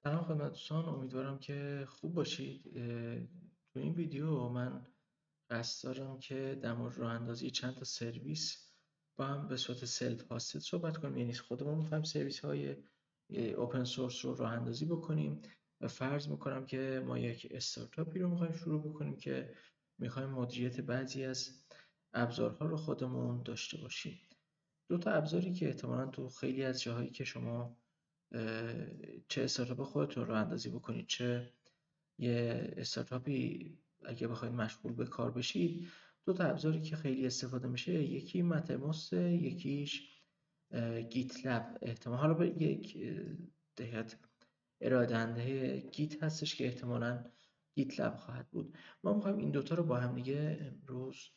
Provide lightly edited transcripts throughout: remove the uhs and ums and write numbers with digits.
سلام خدمت دوستان، امیدوارم که خوب باشید. تو این ویدیو من قصد دارم که در مورد راه اندازی چند تا سرویس با هم به صورت سلف هاستد صحبت کنیم. یعنی خودمون میخوایم سرویس های اوپن سورس رو راه اندازی بکنیم و فرض میکنم که ما یک استارتاپی رو میخوایم شروع بکنیم که میخوایم مدیریت بعضی از ابزارها رو خودمون داشته باشیم. دو تا ابزاری که احتمالاً تو خیلی از جاهایی که شما چه استارتاپ خودتون رو اندازی بکنید، چه یه استارتاپی اگه بخواید مشغول به کار بشید، دو تا ابزاری که خیلی استفاده میشه، یکی مترموس، یکیش گیت لب. احتمال حالا به یک دهت ارائه دهنده گیت هستش که احتمالاً گیت لب خواهد بود. ما میخوایم این دوتا رو با هم دیگه امروز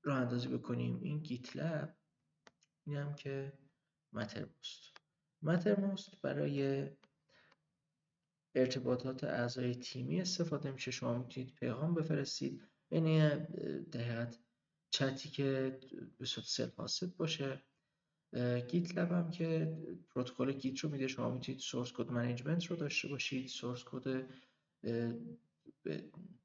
راه اندازی بکنیم. این گیت لب، این هم که مترموست. مترموست برای ارتباطات اعضای تیمی استفاده میشه. شما میتونید پیغام بفرستید بین در حقیقت چتی که به صورت سلف هاستد باشه. گیت لب هم که پروتکل گیت رو میده، شما میتونید سورس کد منیجمنت رو داشته باشید، سورس کد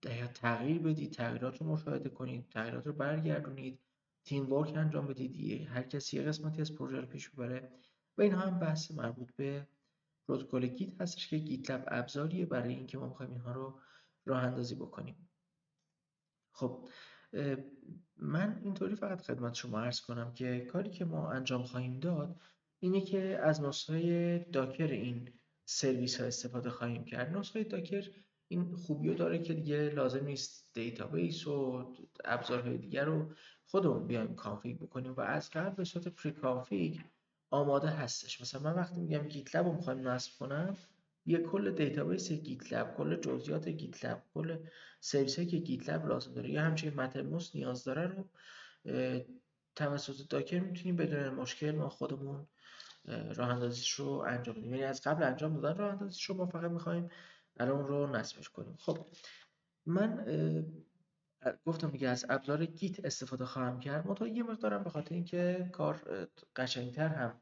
در حقیقت تغییر بدید، تغییرات رو مشاهده کنید، تغییرات رو برگردونید، تیم ورک انجام بدید، هر کسی یه قسمتی از پروژه رو پیش ببره. و اینها هم بحث مربوط به پروتکل گیت هستش که گیت لب ابزاریه برای اینکه ما میخوایم اینها رو راه اندازی بکنیم. خب، من اینطوری فقط خدمت شما عرض کنم که کاری که ما انجام خواهیم داد اینه که از نسخه داکر این سرویس ها استفاده خواهیم کرد. نسخه داکر این خوبی رو داره که دیگه لازم نیست دیتابیس و ابزارهای دیگر رو خودمون بیایم کانفیگ بکنیم و از قبل به صورت پری کانفیگ آماده هستش. مثلا من وقتی میگم گیت لب رو میخوایم نصب کنم، یه کل دیتابیس گیت لب، کل جزئیات گیت لب، کل سرویس هایی که گیت لب لازم داره یا همچنین مترموس نیاز داره رو توسط داکر میتونیم بدون مشکل ما خودمون راه اندازیش رو انجام بدیم. یعنی از قبل انجام دادن راه اندازیش رو ما فقط میخوایم الان رو نصبش کنیم. خب، من گفتم دیگه از ابزار گیت استفاده خواهم کرد، منتها یه مقدارم به خاطر اینکه کار قشنگتر هم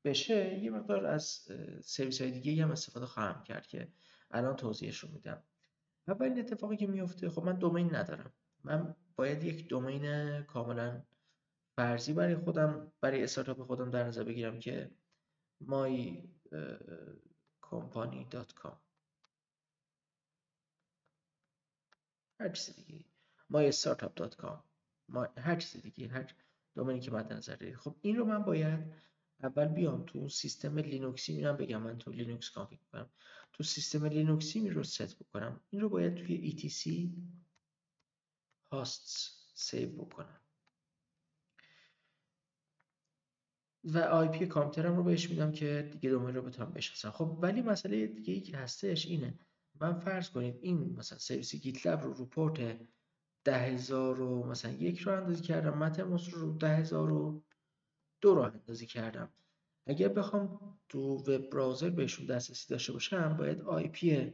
بشه، یه مقدار از سرویس های دیگه هم استفاده خواهم کرد که الان توضیحش رو میدم. اولین اتفاقی که میفته، خب من دومین ندارم. من باید یک دومین کاملا فرضی برای خودم، برای استارتاپ خودم در نظر بگیرم که mycompany.com، هر چیز دیگه، mystartup.com، هر چیز دیگه، هر دومینی که مد نظر دارید. خب این رو من باید اول بیام تو سیستم لینوکسی، میرم بگم من تو لینوکس کانفیگ کنم، تو سیستم لینوکسی می رو ست بکنم. این رو باید توی etc hosts سیو بکنم و آی پی کامپیوترم رو بهش میدم که دیگه دومین رو بتونم بشناسم. خب ولی مسئله دیگه ای که هستش اینه، من فرض کنید این مثلا سرویس گیت لب رو پورت 10,000 رو مثلا یک راه اندازی کردم، مترموس رو 10,000 رو دو راه اندازی کردم. اگر بخوام تو وب براوزر بهشون دسترسی داشته باشم، باید آی پی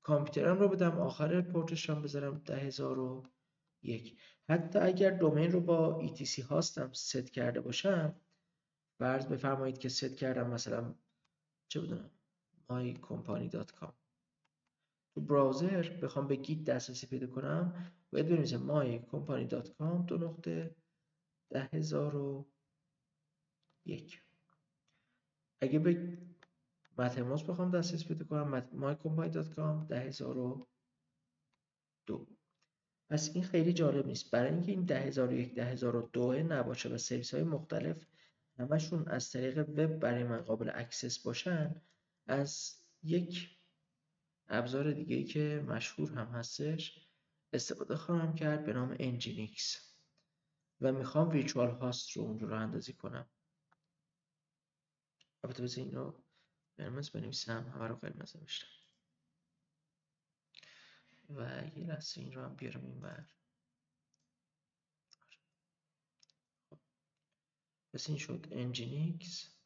کامپیوترم رو بدم، آخر پورتش هم بذارم 10,001. حتی اگر دومین رو با etc هاستم ست کرده باشم، فرض بفرمایید که ست کردم مثلا چه بدونم mycompany.com، تو براوزر بخوام به گیت دسترسی پیدا کنم باید بنویسم mycompany.com 2.10,001. اگه به مترموس بخوام دسترسی پیدا کنم mycompany.com 10,002. پس این خیلی جالب نیست. برای اینکه این 10,001 10,002 نباشه و سرویس های مختلف همشون از طریق وب برای من قابل اکسس باشن، از یک ابزار دیگه‌ای که مشهور هم هستش استفاده خواهم کرد به نام انجینیکس و میخوام ویچوال هاست رو اونجا راه اندازی کنم. البته بذار این رو قرمز بنویسم، همه رو قرمز نوشتم و یه لحظه این رو هم بیارم این ور. پس این شد انجینیکس.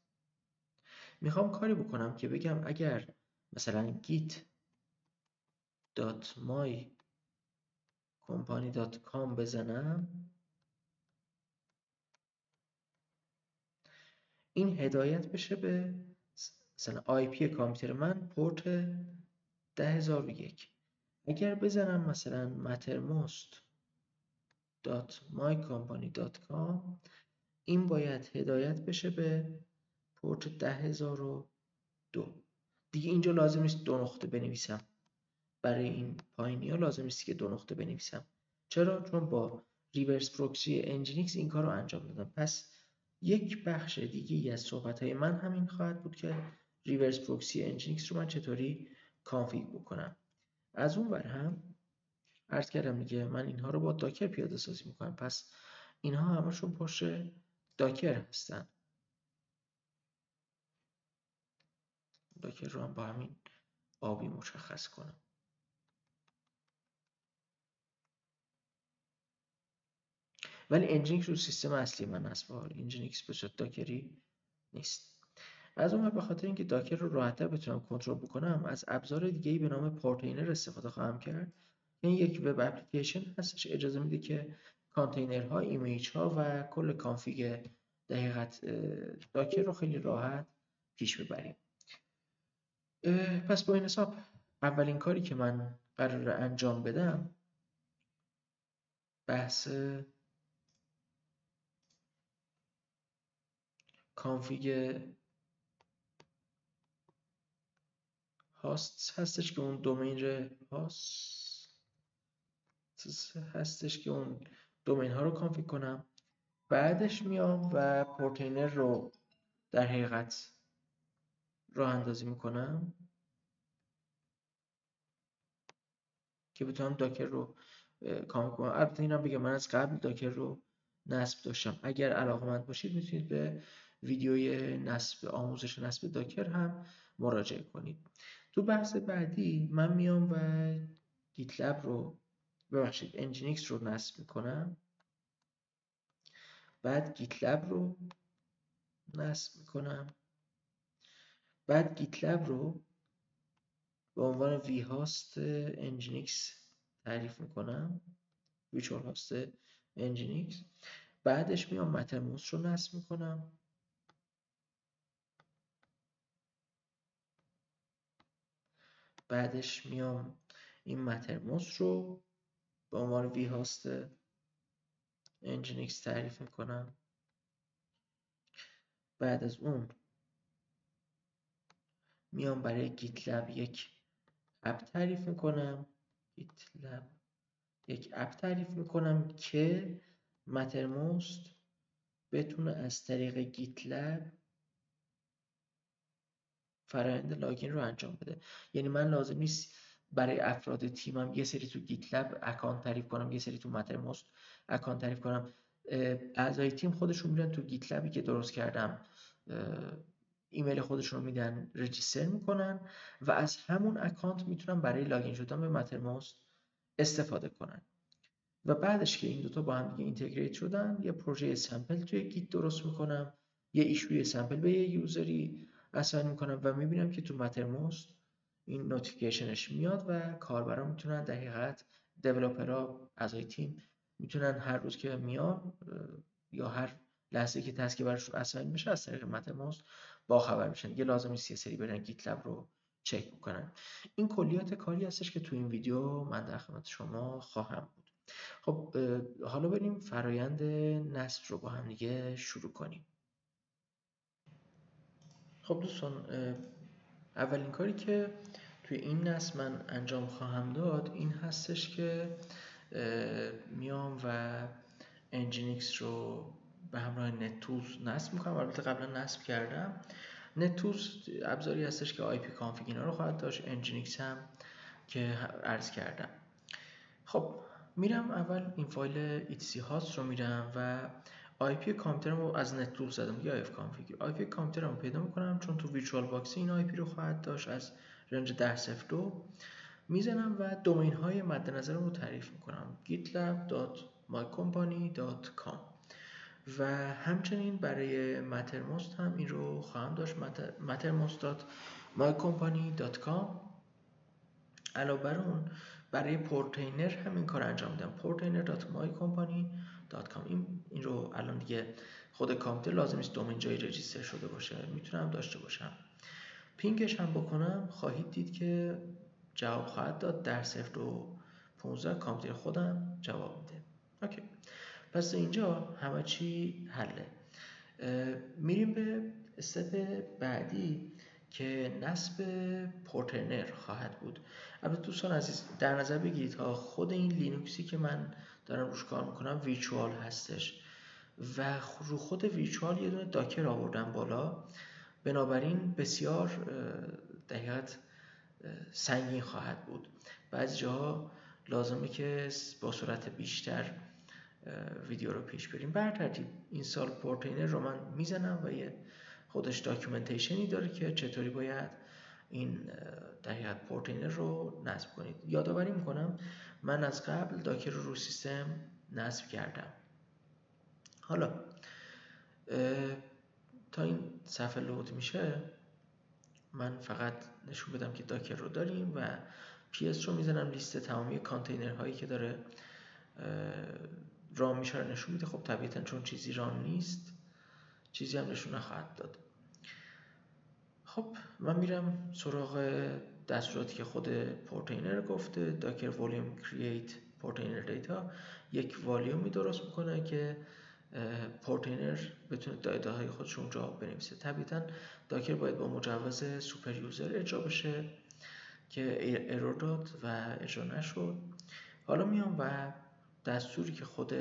میخوام کاری بکنم که بگم اگر مثلا git.mycompany.com بزنم، این هدایت بشه به مثلا آی پی کامپیوتر من پورت 10001. اگر بزنم مثلا mattermost.mycompany.com این باید هدایت بشه به پورت 10002. دیگه اینجا لازم نیست 2 نقطه بنویسم، برای این پایینی ها لازم نیست که 2 نقطه بنویسم. چرا؟ چون با ریورس پروکسی انجینیکس این کار رو انجام دادم. پس یک بخش دیگه از صحبت های من همین خواهد بود که ریورس پروکسی انجینیکس رو من چطوری کانفیگ بکنم. از اون ور هم عرض کردم دیگه من اینها رو با داکر پیاده سازی میکنم، پس اینها همشون پشت داکر هستن. داکر رو هم با همین آبی مشخص کنم. ولی انجینیکس رو سیستم اصلی من هست، حال انجینیکس به صورت داکری نیست. از اون ور به خاطر اینکه داکر رو راحت‌تر بتونم کنترل بکنم، از ابزار دیگه‌ای به نام پورتینر استفاده خواهم کرد. این یک وب اپلیکیشن هستش، اجازه میده که کانتینرها، ایمیج‌ها و کل کانفیگ دقیقاً داکر رو خیلی راحت پیش ببریم. پس با این حساب اولین کاری که من قراره انجام بدم بحث کانفیگ هاست هستش که اون دومین ها رو کانفیگ کنم. بعدش میام و پورتینر رو در حقیقت راه اندازی میکنم که بتونم داکر رو کانفیگ کنم. البته اینم بگم من از قبل داکر رو نصب داشتم. اگر علاقه‌مند باشید میتونید به ویدیوی آموزش نصب داکر هم مراجعه کنید. تو بحث بعدی من میام و گیتلب رو انجینیکس رو نصب میکنم، بعد گیتلب رو نصب میکنم، بعد گیتلب رو به عنوان وی هاست انجینیکس تعریف میکنم، ویچوال هاست انجینیکس. بعدش میام مترموس رو نصب میکنم، بعدش میام این مترموس رو به عنوان وی هاست انجینیکس تعریف میکنم. بعد از اون میام برای گیتلب یک اپ تعریف میکنم، که مترموست بتونه از طریق گیتلب فرآیند لاگین رو انجام بده. یعنی من لازم نیست برای افراد تیمم یه سری تو گیتلب اکانت تعریف کنم، یه سری تو مترموست اکانت تعریف کنم. اعضای تیم خودشون میرن تو گیتلبی که درست کردم، ایمیل خودشون رو میدن، رجیستر میکنن و از همون اکانت میتونن برای لاگین شدن به مترموست استفاده کنن. و بعدش که این دوتا با هم دیگه اینتگریت شدن، یه پروژه سمپل توی گیت درست میکنم، یه ایشوی سمپل به یه یوزری اساین میکنم و میبینم که تو مترموست این نوتیفیکیشنش میاد و کاربرا میتونن در حقیقت دیولپرها، اعضای تیم میتونن هر روز که میان یا هر لحظه که تسکی براشون اساین میشه از طریق مترموست با خبر میشن. دیگه لازم نیست یه سری برن گیتلب رو چک بکنن. این کلیات کاری هستش که تو این ویدیو من در خدمت شما خواهم بود. خب حالا بریم فرایند نصب رو با هم دیگه شروع کنیم. خب دوستان، اولین کاری که توی این نصب من انجام خواهم داد این هستش که میام و انجینیکس رو به همراه نتتولز نصب میکنم. البته قبلا نصب کردم. نتتولز ابزاری هستش که آی پی کانفیگ اینا رو خواهد داشت، انجینیکس هم که عرض کردم. خب میرم اول این فایل etc هاست رو میرم و آی پی کامپیوترم رو از نتتول زدم یا اف کانفیگ. آی پی کامپیوترم رو پیدا میکنم چون تو ویچوال باکس این آی پی رو خواهد داشت، از رنج 1002 میزنم و دومین های مد نظرم رو تعریف میکنم، gitlab.mycompany.com. و همچنین برای مترموست هم این رو خواهم داشت، mattermost.mycompany.com. علاوه بر اون برای پورتینر همین کار انجام میدم، portainer.mycompany.com. این رو الان دیگه خود کامپیوتر لازم نیست دومین جایی رجیستر شده باشه، میتونم داشته باشم. پینگش هم بکنم خواهید دید که جواب خواهد داد در 0 و 15 کامپیوتر خودم جواب میده. اوکی، پس اینجا همه چی حله. میریم به استپ بعدی که نصب پورترنر خواهد بود. البته دوستان عزیز در نظر بگیرید تا خود این لینوکسی که من دارم روش کار میکنم ویرچوال هستش و رو خود ویرچوال یه دونه داکر آوردم بالا، بنابراین بسیار دقیقاً سنگین خواهد بود. بعضی جاها لازمه که با سرعت بیشتر ویدیو رو پیش بریم. بر ترتیب اینستال پورترنر رو من میزنم و یه خودش داکیومنتیشنی داره که چطوری باید این دقیقاً پورترنر رو نصب کنید. یادآوری میکنم من از قبل داکر رو سیستم نصب کردم. حالا تا این صفحه لود میشه من فقط نشون بدم که داکر رو داریم و PS رو میزنم، لیست تمامی کانتینر هایی که داره رام میشه رو نشون میده. خب طبیعتا چون چیزی رام نیست چیزی هم نشون نخواهد داد. خب من میرم سراغ دستوراتی که خود پورترنر گفته. داکر ولیم کرییت پورترنر دیتا یک والیومی درست میکنه که پورترنر بتونه داده های خودش اونجا بنویسه. طبیعتا داکر باید با مجوز سوپر یوزر اجرا بشه که ایرور داد و اجرا نشد. حالا میام و دستوری که خود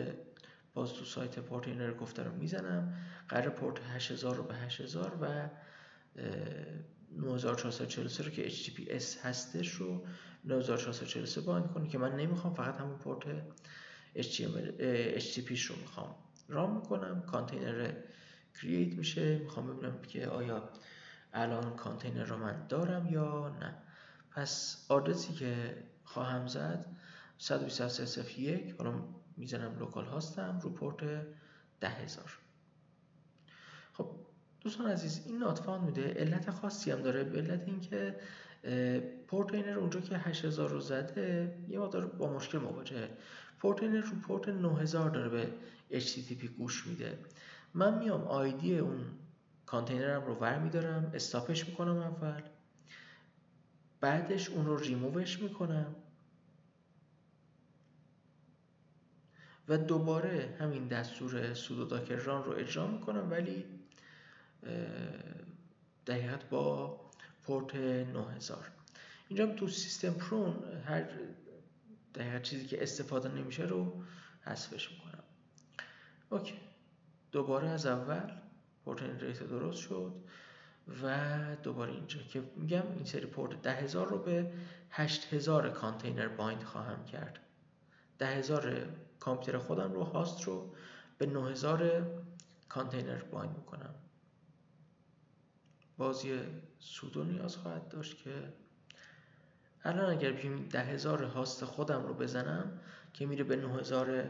باز تو سایت پورترنر گفته رو میزنم. قرار پورت 8000 رو به 8000 و 9443 رو که HTTPS هستش رو 9443 بایند کنه که من نمیخوام، فقط همون پورت HTTP رو میخوام. رام میکنم، کانتینر کرییت میشه. میخوام ببینم که آیا الان کانتینر رو من دارم یا نه. پس آدرسی که خواهم زد 127.0.1، حالا میزنم لوکال هاستم رو پورت 10000. خب دوستان عزیز این ناتفاند میده. علت خاصی هم داره، به علت اینکه پورترنر اونجا که 8000 رو زده یه مقدار با مشکل مواجهه. پورترنر رو پورت 9000 داره به HTTP گوش میده. من میام آیدی اون کانتینرم رو ور میدارم، استاپش میکنم اول، بعدش اون رو ریمووش میکنم و دوباره همین دستور سودو داکر ران رو اجرا میکنم، ولی دقیقاً با پورت 9000. اینجا تو سیستم پرون هر دقیقاً چیزی که استفاده نمیشه رو حذفش میکنم. اوکی، دوباره از اول پورت ریت درست شد و دوباره اینجا که میگم این سری پورت 10000 رو به 8000 کانتینر بایند خواهم کرد. 10000 کامپیوتر خودم رو هاست رو به 9000 کانتینر بایند میکنم. باز یه سودو نیاز خواهد داشت که الان اگر بیام 10000 هاست خودم رو بزنم که میره به 9000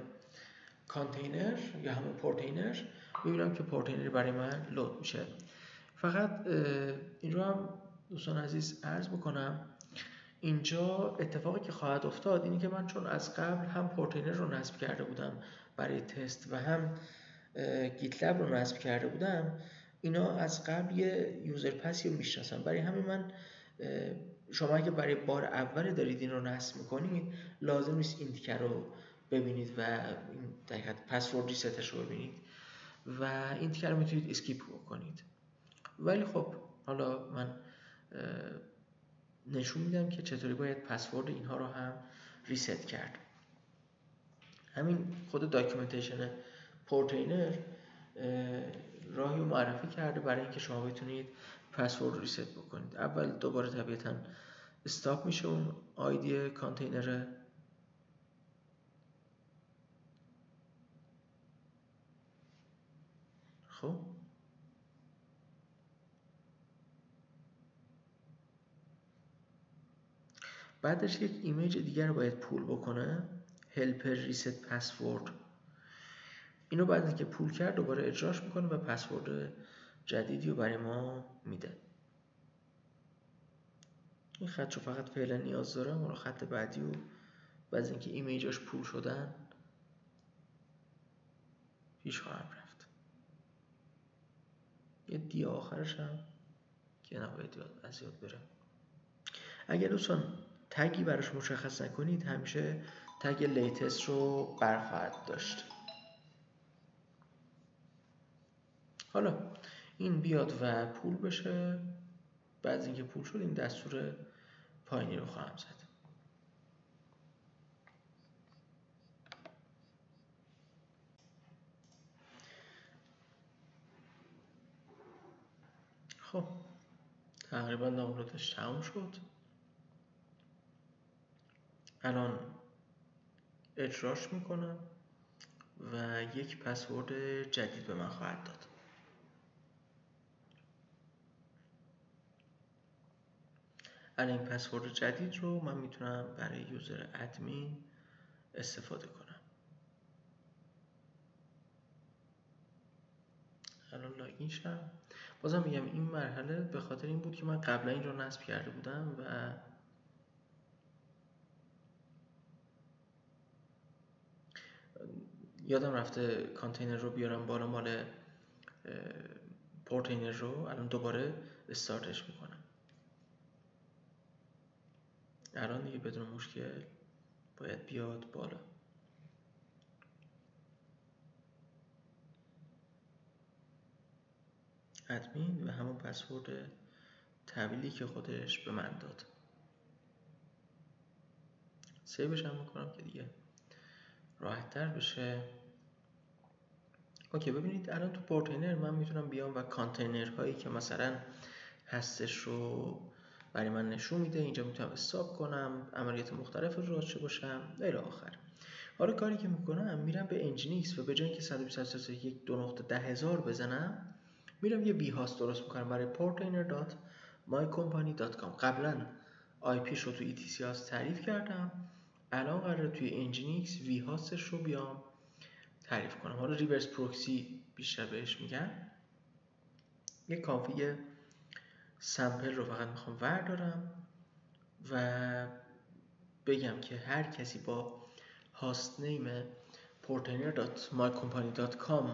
کانتینر یا همون پورتینر، میبینم که پورتینر برای من لود میشه. فقط این رو هم دوستان عزیز عرض بکنم، اینجا اتفاقی که خواهد افتاد اینه که من چون از قبل هم پورتینر رو نصب کرده بودم برای تست و هم گیتلب رو نصب کرده بودم، اینا از قبل یه یوزر پسی رو میشناسن. برای همین من شما اگه برای بار اول دارید این رو نصب میکنید لازم نیست این تیکر رو ببینید و این دقیقاً پسورد ریستش رو ببینید و این تیکر رو میتونید اسکیپ بکنید. ولی خب حالا من نشون میدم که چطوری باید پسورد اینها رو هم ریست کرد. همین خود داکیومنتیشن پورترنر راهی رو معرفی کرده برای اینکه شما بتونید پسورد ریست بکنید. اول دوباره طبیعتاً استاپ میشه اون آیدی کانتینر. خب بعدش یک ایمیج دیگر رو باید پول بکنه، helper reset password. اینو بعد از که پول کرد دوباره اجراش میکنه و پسورد جدیدی رو برای ما میده. این خط رو فقط فعلا نیاز دارم، حالا خط بعدی رو بعد از اینکه ایمیجاش پول شدن پیش خواهم رفت. یه دی آخرش هم که نباید از یاد بره. اگر دوستان تگی براش مشخص نکنید همیشه تگ لیتست رو برخواهد داشت. حالا این بیاد و پول بشه. بعد از اینکه پول شد این دستور پایینی رو خواهم زد. خب تقریبا دانلودش تموم شد. الان اجراش میکنم و یک پسورد جدید به من خواهد داد. الان این پسورد جدید رو من میتونم برای یوزر ادمین استفاده کنم. الان لاگین شم. بازم میگم این مرحله به خاطر این بود که من قبلا این رو نصب کرده بودم و یادم رفته کانتینر رو بیارم بالا مال پورتینر رو. الان دوباره استارتش میکنم. الان دیگه بدون مشکل باید بیاد بالا. ادمین و همون پسورد طویلی که خودش به من داد. سیوش هم میکنم که دیگه راحت تر بشه. اوکی، ببینید الان تو پورتینر من میتونم بیام و کانتینر هایی که مثلا هستش رو برای من نشون میده. اینجا میتونم استاپ کنم، عملیات مختلف رو داشته باشم و الی آخر. حالا کاری که میکنم میرم به انجینیکس و به جای اینکه 128.1.10.000 بزنم میرم یه وی هاست درست میکنم برای portainer.mycompany.com. قبلا آی پیش رو تو ETC هاست تعریف کردم. الان قراره توی انجینیکس وی هاستش رو بیام تعریف کنم. حالا ریورس پروکسی بیشتر بهش میگن. یه کانفیگ سمپل رو فقط میخوام وردارم و بگم که هر کسی با هاست نیم portainer.mycompany.com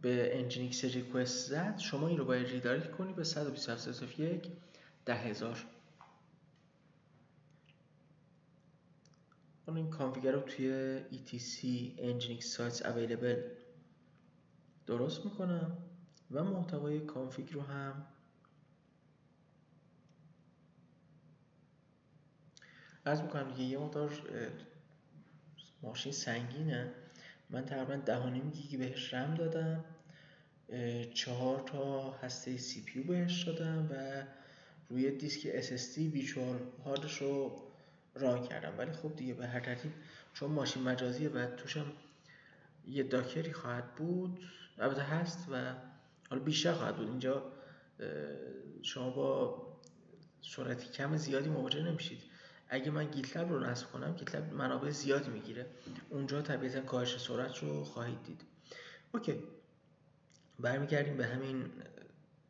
به انجینیکس ریکوست زد، شما این رو باید ریدایرکت کنی به 127.1.10.000. حالا این کانفیگر رو توی ETC Nginx Sites Available درست میکنم و محتوای کانفیگ رو هم عرض میکنم دیگه. یه مقدار ماشین سنگینه. من تقریبا 10.5 گیگ بهش رم دادم، 4 تا هسته سی پی یو بهش دادم و روی دیسک SSD ویچوال هاردش رو ران کردم. ولی خب دیگه به هر ترتیب چون ماشین مجازیه و توشم یه داکری خواهد بود، البته هست و حالا بیشتر خواهد بود. اینجا شما با سرعت کم زیادی مواجه نمیشید. اگه من گیتلب رو نصب کنم، گیتلب منابع زیادی میگیره، اونجا طبیعتا کاهش سرعت رو خواهید دید. اوکی، برمیگردیم به همین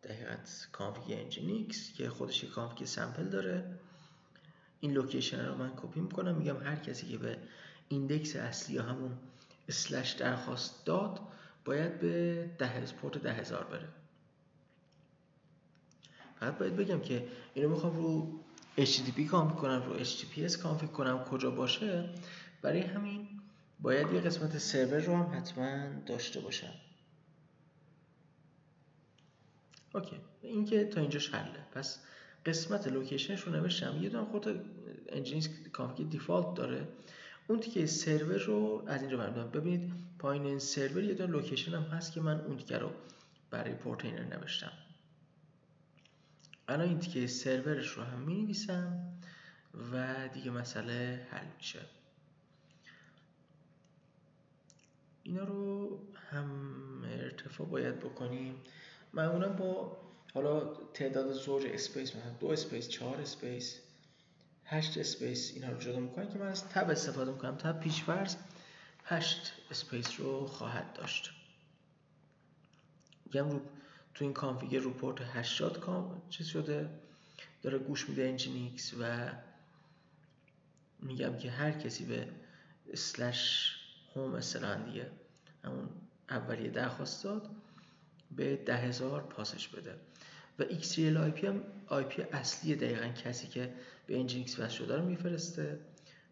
دقیقت کانفیگ انجینیکس که خودش یک کانفیگ سمپل داره. این لوکیشن رو من کپی میکنم، میگم هر کسی که به ایندکس اصلی یا همون اسلش درخواست داد باید به پورت 10,000 بره. فقط باید بگم که اینو میخوام رو HTTP کانفیگ کنم، رو HTTPS کانفیگ کنم کجا باشه. برای همین باید یه قسمت سرور رو هم حتما داشته باشم. اوکی، این که تا اینجا حله. پس قسمت لوکیشنش رو نوشتم. یه دونه خود انجینیکس کانفیگ دیفالت داره. اون تیکه سرور رو از اینجا بردارم. ببینید پایین این سرور یه دونه لوکیشن هم هست که من اون تیکه رو برای پورتینر نوشتم. الان این تیکه سرورش رو هم می نویسم و دیگه مسئله حل میشه. اینا رو هم ارتفاع باید بکنیم. معمولا با حالا تعداد زوج اسپیس، مثلا 2 اسپیس، 4 اسپیس، 8 اسپیس، اینا رو جدا میکنم که من از تب استفاده میکنم. تب پیش‌فرض 8 اسپیس رو خواهد داشت. میگم رو تو این کانفیگر رو پورت 80 چیز شده، داره گوش میده انجینیکس و میگم که هر کسی به اسلش هوم اصطلاحاً دیگه همون اولیه درخواست داد به 10,000 پاسش بده. و XREL IP هم IP اصلی دقیقاً کسی که به انجینکس وصل شده رو میفرسته.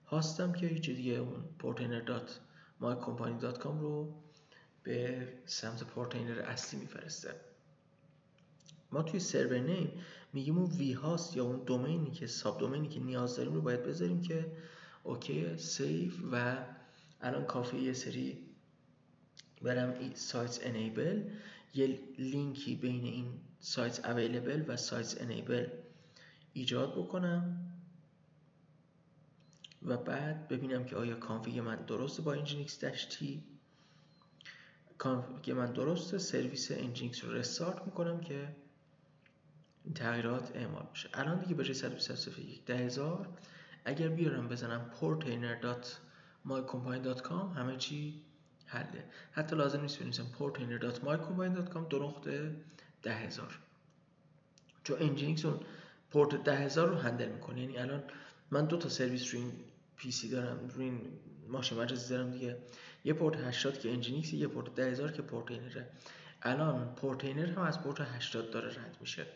هاستم که هیچ دیگه، اون portainer.mycompany.com رو به سمت پورتینر اصلی میفرسته. ما توی سرور نیم میگیم اون وی هاست یا اون دومینی که ساب دومینی که نیاز داریم رو باید بذاریم که اوکی سیو، و الان کافیه یه سری برم سایت انیبل یه لینکی بین این سایت اویلیبل و سایت انیبل ایجاد بکنم و بعد ببینم که آیا کانفیگ من درسته با nginx -t. کانفیگ من درسته، سرویس nginx رو رستارت میکنم که این تغییرات اعمال بشه. الان دیگه به جای 127.1.10,000 اگر بیارم بزنم portainer.mycompany.com همه چی حله. حتی لازم نیست بنویسم portainer.mycompany.com 10,000 چون nginx اون پورت 10,000 رو هندل میکنه. یعنی الان من دو تا سرویس روی این پی سی دارم، روی این ماشین مجازی دارم دیگه، یه پورت 80 که nginx، یه پورت 10,000 که پورتینره. الان پورتینر هم از پورت 80 داره رد میشه،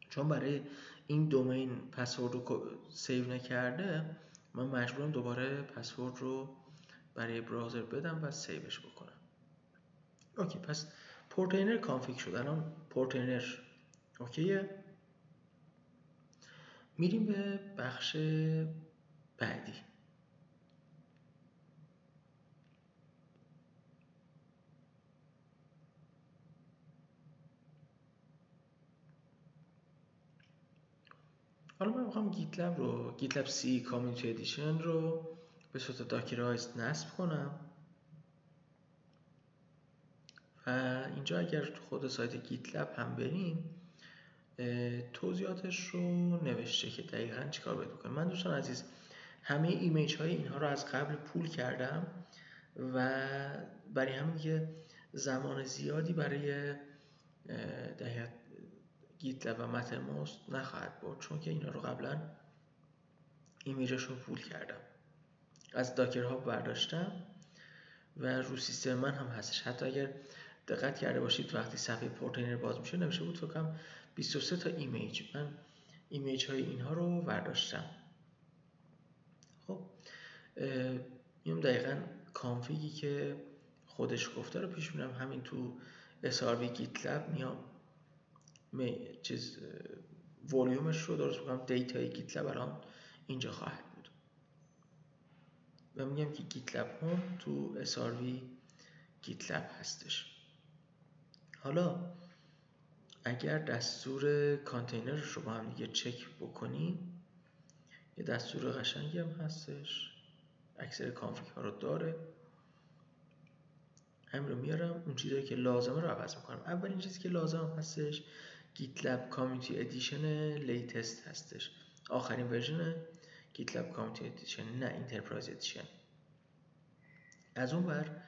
چون برای این دومین پسورد رو سیو نکرده. من مجبورم دوباره پسورد رو برای براوزر بدم و سیوش بکنم. اوکی، پس پورتینر کانفیگ شد. الان پورتینر اوکیه. میریم به بخش بعدی. حالا من میخوام گیتلب سی کامیونیتی ادیشن رو به صورت داکرایزد نصب کنم و اینجا اگر تو خود سایت گیتلب هم بریم توضیحاتش رو نوشته که دقیقاً چیکار باید بکنیم. من دوستان عزیز همه ایمیج های اینها رو از قبل پول کردم و برای همین که زمان زیادی برای دقیقاً گیتلب و مترموست نخواهد برد، چون که اینا رو قبلا ایمیجش رو پول کردم، از داکر ها برداشتم و رو سیستم من هم هستش. حتی اگر دقت کرده باشید وقتی صفحه پورتینر باز میشه نوشته بود فکرم 23 تا ایمیج. من ایمیج های اینها رو برداشتم. خب میام دقیقاً کانفیگی که خودش گفته رو پیش میرم. همین تو SRV گیتلب میام ولیومش رو درست بکنم. دیتای گیتلب الان اینجا خواهد بود و میگم که گیتلب هم تو SRV گیتلب هستش. حالا اگر دستور کانتینرش رو با هم دیگه چک بکنیم، یه دستور قشنگی هم هستش، اکثر کانفیگ ها رو داره. همین رو میارم، اون چیزایی که لازمه رو عوض میکنم. اولین چیزی که لازم هستش گیتلب کامیونیتی ادیشن لیتست هستش، آخرین ورژن گیتلب کامیونیتی ادیشن، نه انترپرایز ادیشن. از اون ور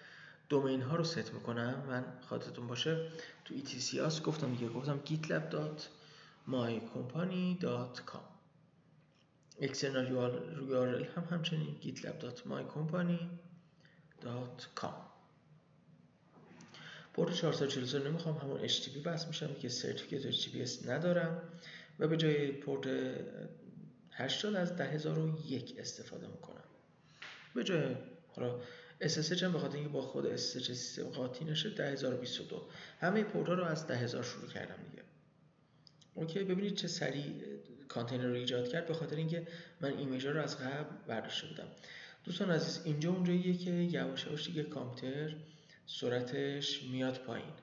دومین ها رو ست میکنم. من خاطرتون باشه تو etcs گفتم gitlab.mycompany.com. external URL هم همچنین gitlab.mycompany.com. پورت 443 نمیخوام، همون HTTP بس میشم که سرتیفیکت HTTPS ندارم و به جای پورت 80 از 10,001 استفاده میکنم. به جای حالا SSH هم به خاطر اینکه با خود SSH سیستم قاطی نشه 10,022. همه پورت ها رو از 10,000 شروع کردم دیگه. اوکی، ببینید چه سریع کانتینر رو ایجاد کرد، به خاطر اینکه من ایمیج رو از قبل برداشته بودم. دوستان عزیز اینجا اونجاییه که یواش یواش دیگه کامپیوتر سرعتش میاد پایین.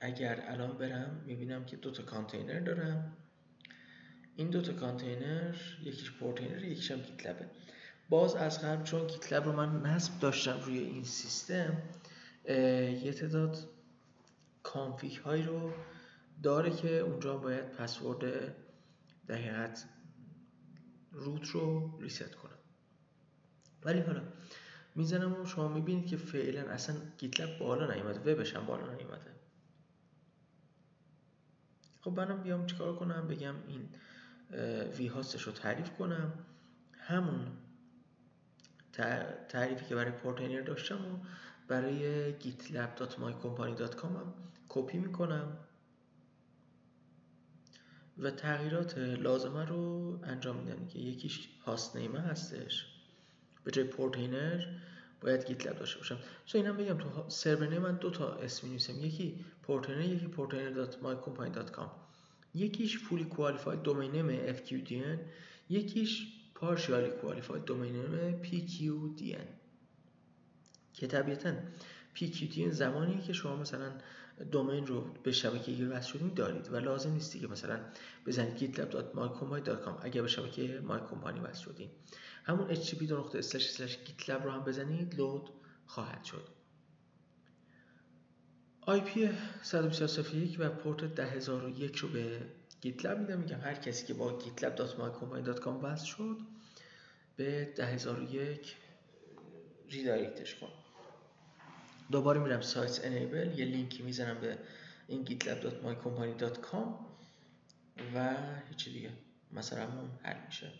اگر الان برم میبینم که دو تا کانتینر دارم. این دو تا کانتینر یکیش پورتینر یکیش هم گیتلبه. باز از قبل چون گیتلب رو من نصب داشتم روی این سیستم، یه تعداد کانفیگ هایی رو داره که اونجا باید پسورد دقیقت روت رو ریست کنم. ولی حالا میزنم و شما میبینید که فعلا اصلا گیتلب بالا نیومده، وبش هم بالا نیومده. خب منم بیام چیکار کنم؟ بگم این وی هاستش رو تعریف کنم، همون تعریفی که برای پورتینر داشتم و برای gitlab.mycompany.com هم کپی میکنم و تغییرات لازمه رو انجام میدم که یکیش هاست نیمه هستش، به جای پورتینر باید گیتلب داشته باشم. اینم بگم تو سرور نیم من دو تا اسم می‌نویسم، یکی پورتینر، یکی portainer.mycompany.com. یکیش فولی کوالیفاید دومین نیم FQDN، یکیش پارشیالی کوالیفاید دومین نیم PQDN. که طبیعتاً PQDN زمانیه که شما مثلا دومین رو به شبکه وصل شدین دارید و لازم نیستی که مثلا بزنید gitlab.mycompany.com اگر به شبکه مایکومپانی وصل شدین. همون http://gitlab رو هم بزنید لود خواهد شد. IP 192.1 و پورت 10001 رو به گیتلب میگم هر کسی که با gitlab.mycompany.com وصل شد به 10001 ریدایرکتش کن. دوباره میرم سایت انیبل، یه لینکی میزنم به این gitlab.mycompany.com و هیچی دیگه مثلا همون حل میشه.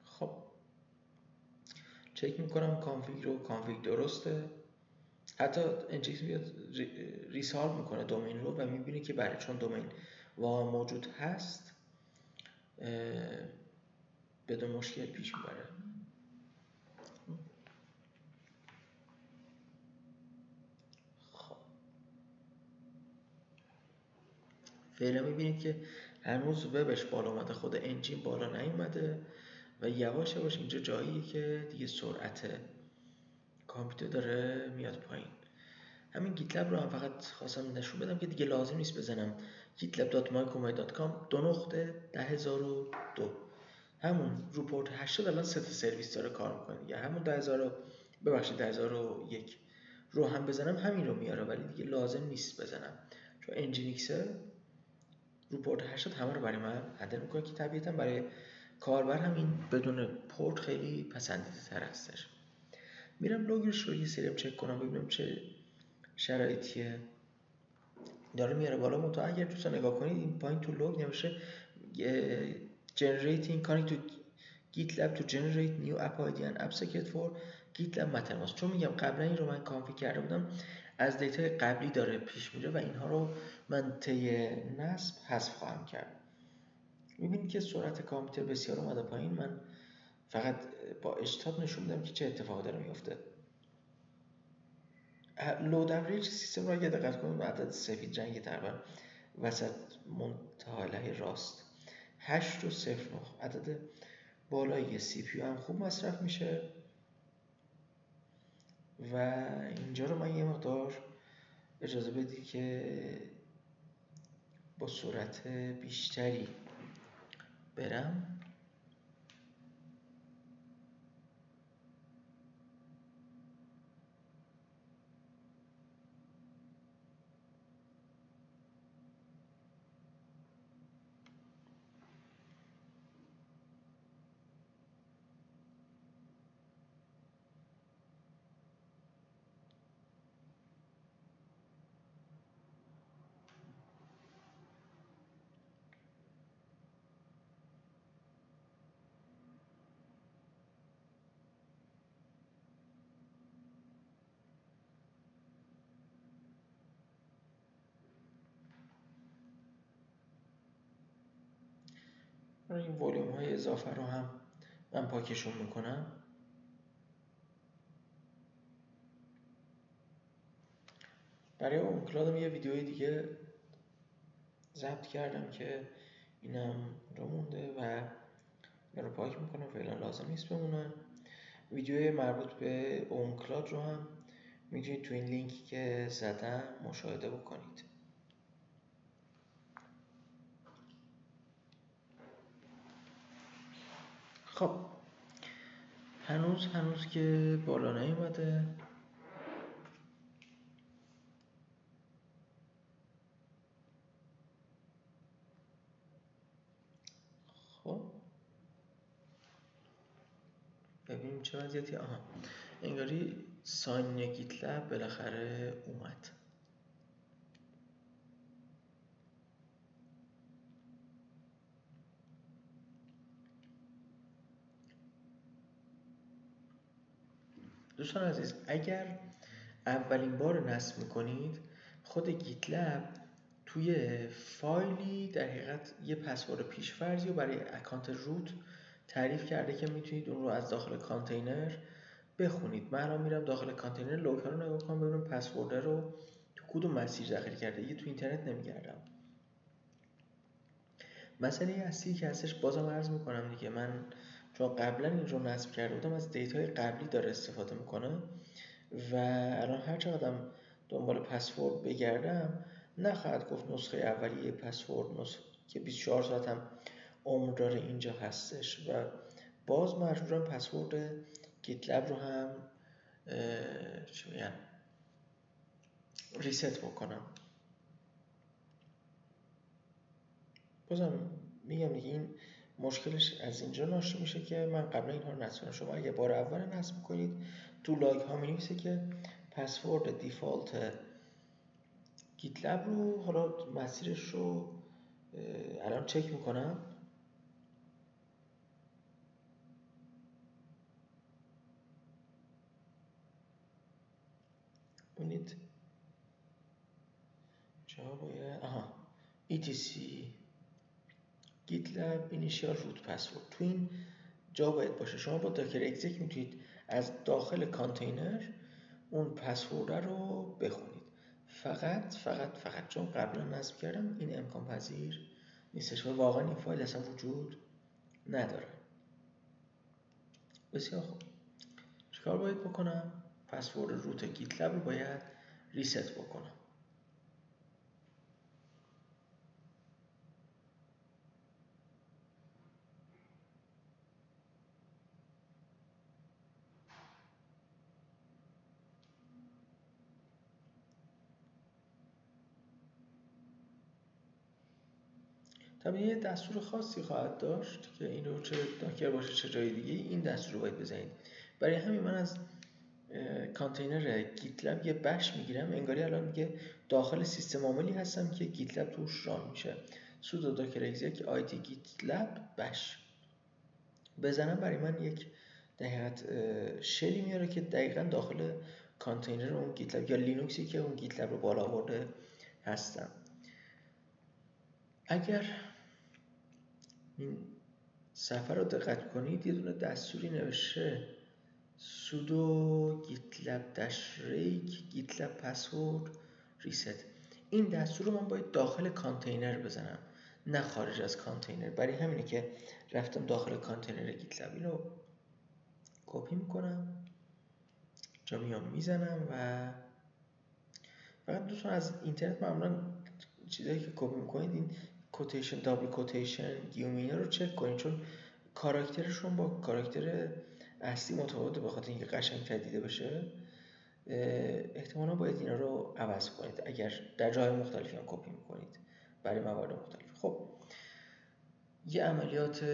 خب چک میکنم کانفیگ درسته، حتی انجکس میاد ریسالو میکنه دومین رو و میبینه که بله چون دومین واقعا موجود هست بدون مشکل پیش میبره. خب فعلا میبینید که هنوز وبش بالا اومده، خود انجین بالا نیومده و یواش یواش اینجا جاییه که دیگه سرعت کامپیوتر داره میاد پایین. همین گیتلب رو هم فقط خواستم نشون بدم که دیگه لازم نیست بزنم gitlab.mycompany.com 2.10002 همون رو پورت 80 الان 3 تا سرویس داره کار میکنه دیگه. همون 10001 رو هم بزنم همین رو میاره، ولی دیگه لازم نیست بزنم چون انجینیکس رو پورت 80 همه رو برای من هندل میکنه که طبیعتا برای کاربر همین بدون پورت خیلی پسندیده تر هستش. میرم لوگش رو یه سری چک کنم ببینم چه شرایطیه داره میاره بالا. منتها اگر دوستان نگاه کنید این پایین تو لوگ نوشته generating connect to GitLab to generate new app ID and app secret for GitLab MetaMask. چون میگم قبلا این رو من کانفیگ کرده بودم از دیتای قبلی داره پیش میره و اینها رو من طی نصب حذف خواهم کرد. میبینید که سرعت کامپیوتر بسیار اومده پایین. من فقط با اشتاب نشون میدم که چه اتفاقی داره میفته. لود اوریج سیستم رو اگه دقت کنید عدد سفید رنگی تقریبا وسط منتهای راست 8.09 عدد بالای سی پی هم خوب مصرف میشه و اینجا رو من یه مقدار اجازه بدید که با سرعت بیشتری برم. این ولیوم های اضافه رو هم من پاکشون میکنم. برای اونکلادم یه ویدیوی دیگه ضبط کردم که اینم رو مونده و رو پاک میکنم، فعلا لازم نیست بمونه. ویدیوی مربوط به اونکلاد رو هم میتونید تو این لینکی که زدم مشاهده بکنید. خب هنوز که بالا نیومده. خب ببینیم چه وضعیتی. انگاری ساین گیتلب بالاخره اومد. دوستان عزیز، اگر اولین بار نصب میکنید، خود گیتلب توی فایلی در حقیقت یه پسورد پیش‌فرضی رو برای اکانت روت تعریف کرده که میتونید اون رو از داخل کانتینر بخونید. من الان میرم داخل کانتینر لوکال رو نگاه کنم ببینم پسورد رو تو کدوم مسیر داخل کرده. دیگه تو اینترنت نمیگردم. مسئله اصلی که هستش، بازم عرض میکنم دیگه، من چون قبلا این رو نصب کرده بودم از دیتای قبلی داره استفاده میکنه و الان هر چقدرم دنبال پسورد بگردم نخواهد گفت نسخه اولیه پسورد نسخه که 24 ساعت هم عمر داره اینجا هستش و باز مجبورم پسورد گیتلب رو هم چی میگن ریست بکنم. بازم میگم دیگه این مشکلش از اینجا ناشی میشه که من قبلا اینها رو نصب کردم. شما اگه بار اول نصب کنید تو لاگ ها می‌نویسه که پسورد دیفالت گیتلب رو، حالا مسیرش رو الان چک میکنم. ببینید جا باید etc گیتلب اینیشیال روت پسورد تو این جا باید باشه. شما با داکر اگزیک میتونید از داخل کانتینر اون پسورد رو بخونید. فقط چون قبلا نصب کردم این امکان پذیر نیستش و واقعا این فایل اصلا وجود نداره. بسیار خوب، چیکار باید بکنم؟ پسورد روت گیتلب رو باید ریست بکنم. طبعا یه دستور خاصی خواهد داشت که این رو چه داکر باشه چه جای دیگه این دستور رو باید بزنید. برای همین من از کانتینر گیتلب یه بش میگیرم، انگاری الان دیگه داخل سیستم عاملی هستم که گیتلب توش ران میشه. سودو داکر اگزیک آیتی گیتلب بش بزنم، برای من یک دقیقت شلی میاره که دقیقا داخل کانتینر اون گیتلب یا لینوکسی که اون گیتلب رو بالا آورده هستم. اگر این صفحه رو دقت کنید یه دونه دستوری نوشته sudo gitlab -rake gitlab password reset. این دستور رو من باید داخل کانتینر بزنم نه خارج از کانتینر. برای همینه که رفتم داخل کانتینر گیتلب، اینو کپی میکنم جا میام میزنم و فقط دوستان از اینترنت معمولا چیزایی که کپی میکنید این کوتیشن دابل کوتیشن گیومینه رو چک کنید چون کاراکترشون با کاراکتر اصلی متفاوته، به خاطر اینکه قشنگ دیده بشه احتمالا باید اینا رو عوض کنید اگر در جای مختلفی هم کپی میکنید برای موارد مختلف. خب یه عملیات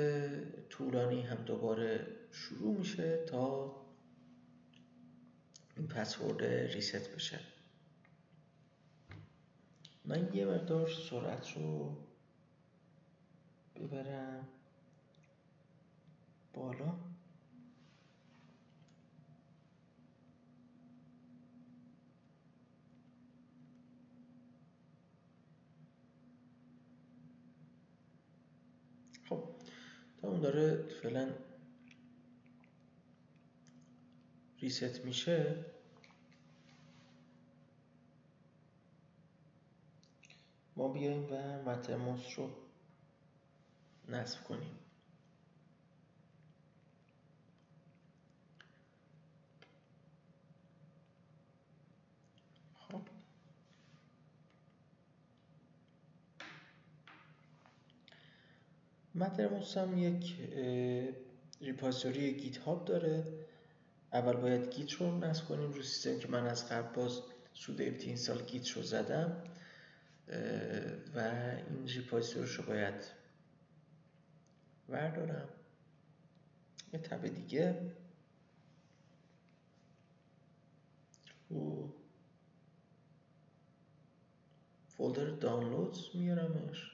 طولانی هم دوباره شروع میشه تا این پسورد ریست بشه. من یه مقدار سرعت رو ببرم بالا. خب تا اون داره فعلا ریست میشه ما بیایم و مترموس رو نصب کنیم. خب مترموس هم یک ریپازیتوری گیت هاب داره. اول باید گیت رو نصب کنیم رو سیستم که من از قبل باز سودو apt اینستال گیت رو زدم و این ریپازیتوریش رو باید بردارم. یه تب دیگه و فولدر دانلودز میارمش.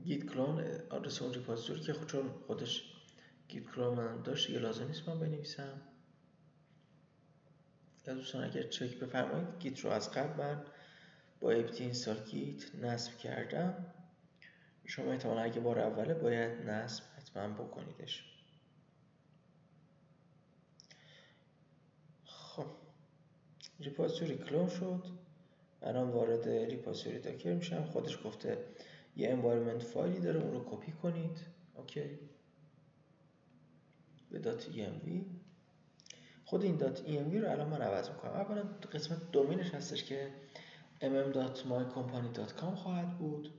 گیت کلون آدرس اون ریپازیتوری که چون خودش گیت کرو من داشت دیگه لازم نیست من بنویسم. یا دوستان اگر چک بفرمایید گیت رو از قبل من با apt install گیت نصب کردم. شما احتمالا اگه بار اوله باید نصب حتما بکنیدش. خب ریپوزیتوری کلون شد. الان وارد ریپوزیتوری داکر میشم. خودش گفته یه environment فایلی داره اون رو کپی کنید. اوکی به .env. خود این .env رو الان من عوض میکنم. اولا قسمت دومینش هستش که mm.mycompany.com خواهد بود.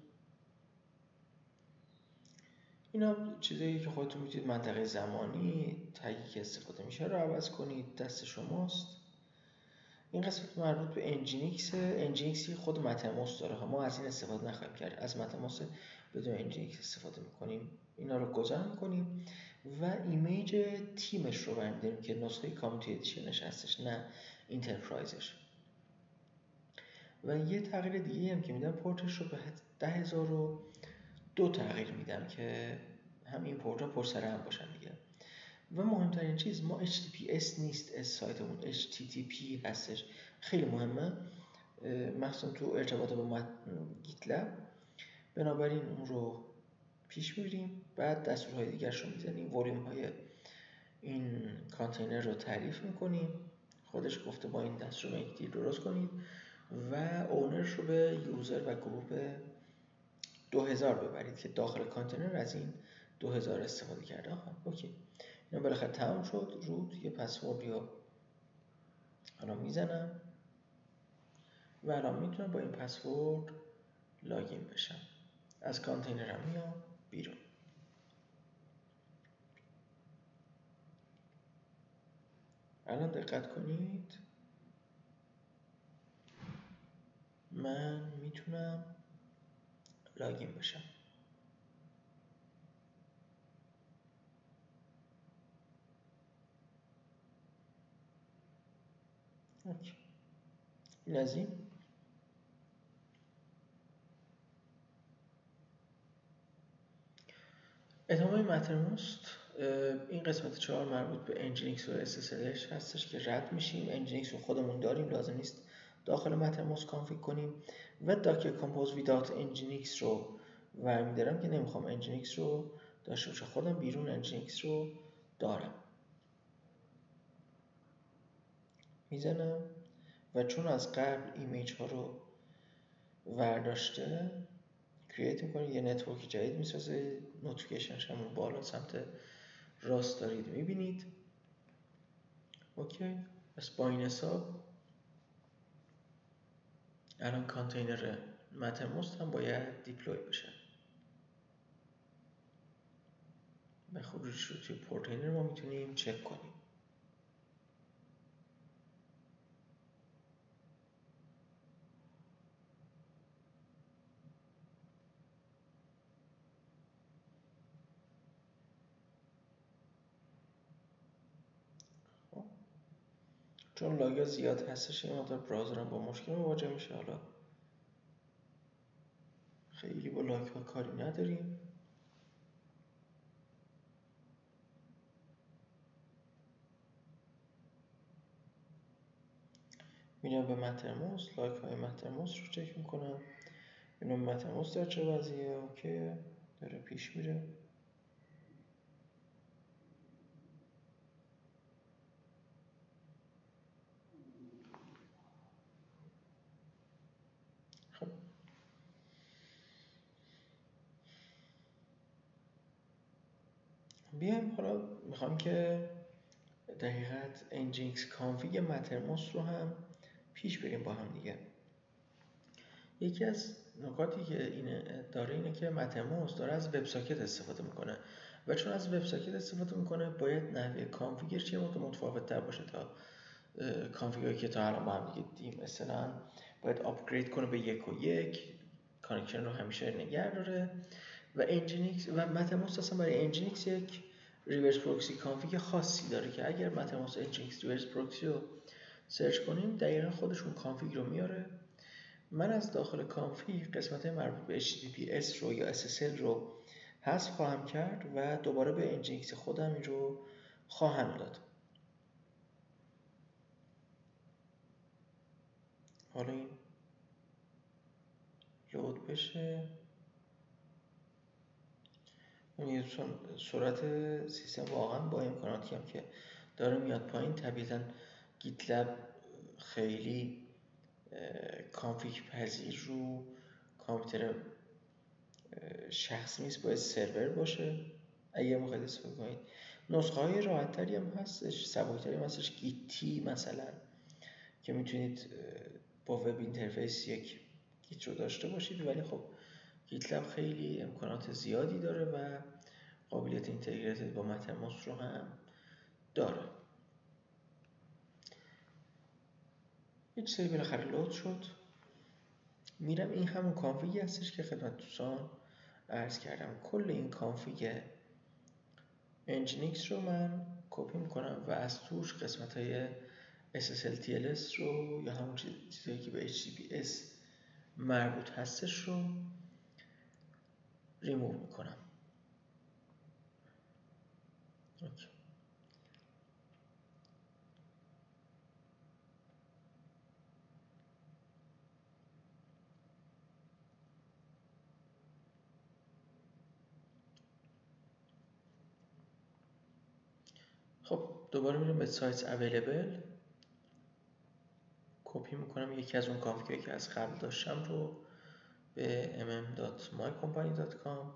اینا چیزایی که خودتون میتونید منطقه زمانی تگی که استفاده میشه رو عوض کنید، دست شماست. این قسمت مربوط به انجینکس خود متموس داره. ما از این استفاده نخواهیم کرد، از متموس بدون انجینکس استفاده میکنیم. اینا رو گذار میکنیم و ایمیج تیمش رو برمی‌داریم که نسخه کامیونیتی ادیشنش هستش، نه اینترپرایزش. و یه تغییر دیگه هم که میدم پورتش رو به 10002 تغییر میدم که هم این پورت ها پر سر هم باشن دیگه. و مهمترین چیز ما HTTPS نیست، از سایتمون HTTP هستش. خیلی مهمه مخصوصا تو ارتباط با گیتلب. بنابراین اون رو پیش میریم، بعد دستورهای دیگرش رو میزنیم، ولیوم های این کانتینر رو تعریف میکنیم. خودش گفته با این دستور مکدی درست کنید و اونرش رو به یوزر و گروپ 2000 ببرید که داخل کانتینر از این 2000 استفاده کرده. اوکی اینا بالاخره تمام شد. روت یه پسورد رو الان میزنم و الان میتونم با این پسورد لاگین بشم. از کانتینرم میام بیرون. الان دقت کنید من میتونم لاگین بشم. اوکی. این از این. ادامه مترموست. این قسمت 4 مربوط به انجینکس و SSLش هستش که رد میشیم. انجینکس رو خودمون داریم، لازم نیست داخل مترموست کانفیگ کنیم. و داکر کامپوز ویدات انجینکس رو برمی‌دارم که نمیخوام انجینکس رو داشته باشه. خودم بیرون انجینکس رو دارم. میزنم و چون از قبل ایمیج ها رو ورداشته کرییت میکنه، یه نتورک جدید میسازه. نوتیفیکیشنش همون بالا سمت راست دارید میبینید. اوکی. پس با این حساب الان کانتینر مترموست هم باید دیپلوی بشه و خروجش رو توی پورتینر ما میتونیم چک کنیم. چون لاگ زیاد هستش این مقدار براوزرم با مشکل مواجه میشه. حالا خیلی با لاگ ها کاری نداریم. میرم به مترموست، لاگ های مترموست رو چک میکنم، ببینم مترموست در چه وضعیه. اوکی داره پیش میره. خب بیایم حالا میخوام که دقیقت انجینکس کانفیگ مترموست رو هم پیش بریم با هم دیگه. یکی از نکاتی که داره اینه که مترموست داره از وب ساکت استفاده میکنه و چون از وب ساکت استفاده میکنه باید نحوه کانفیگش یه متفاوت تر باشه تا کانفیگایی که تا الان با هم دیگه دیدیم. مثلا باید آپگرید کنه به 1.1، کانکشن رو همیشه نگه داره. و انجینکس و مترموست اصلا برای انجینکس یک ریورس پروکسی کانفیگ خاصی داره که اگر مترموست انجینکس ریورس پروکسی رو سرچ کنیم دقیقا خودشون کانفیگ رو میاره. من از داخل کانفیگ قسمت مربوط به HTTPS رو یا SSL رو حذف خواهم کرد و دوباره به NGX خودم این رو خواهم داد. حالا این لود بشه. دوستان سرعت سیستم واقعا با امکاناتی هم که داره میاد پایین، طبیعتا گیتلب خیلی کانفیگ پذیر رو کامپیوتر شخصی نیست، باید سرور باشه اگه میخواید استفاده کنید. نسخه های راحت تری هم هستش، سبکتری هم هستش، گیتی مثلا که میتونید با وب اینترفیس یک گیت رو داشته باشید، ولی خب گیتلب خیلی امکانات زیادی داره و قابلیت اینتگریتد با مترموس رو هم داره. هیچ سری بالاخره لود شد. میرم این همون کانفیگی هستش که خدمت دوستان عرض کردم. کل این کانفیگ nginx رو من کپی میکنم و از توش قسمت های SSL TLS رو یا همون چیزایی که به HTTPS مربوط هستش رو ریموو میکنم. اوکی. خب دوباره میرم به سایت اویلیبل، کپی میکنم یکی از اون کانفیگایی که از قبل داشتم رو به mm.mycompany.com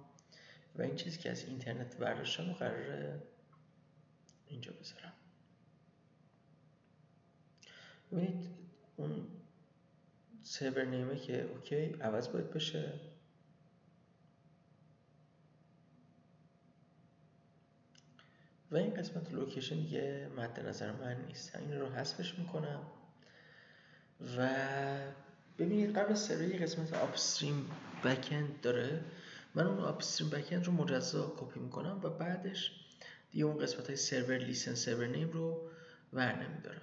و این چیزی که از اینترنت برداشتم رو قراره اینجا بذارم. ببینید اون سرور نیمه که اوکی عوض باید بشه. و این قسمت لوکیشن دیگه مد نظر من نیست، این رو حذفش میکنم. و ببینید قبل سرور یه قسمت آپستریم بک‌اند داره، من اون آپستریم بک‌اند رو مجزا کپی میکنم و بعدش دیگه اون قسمت های سرور لیسن سرور نیم رو ور نمیدارم.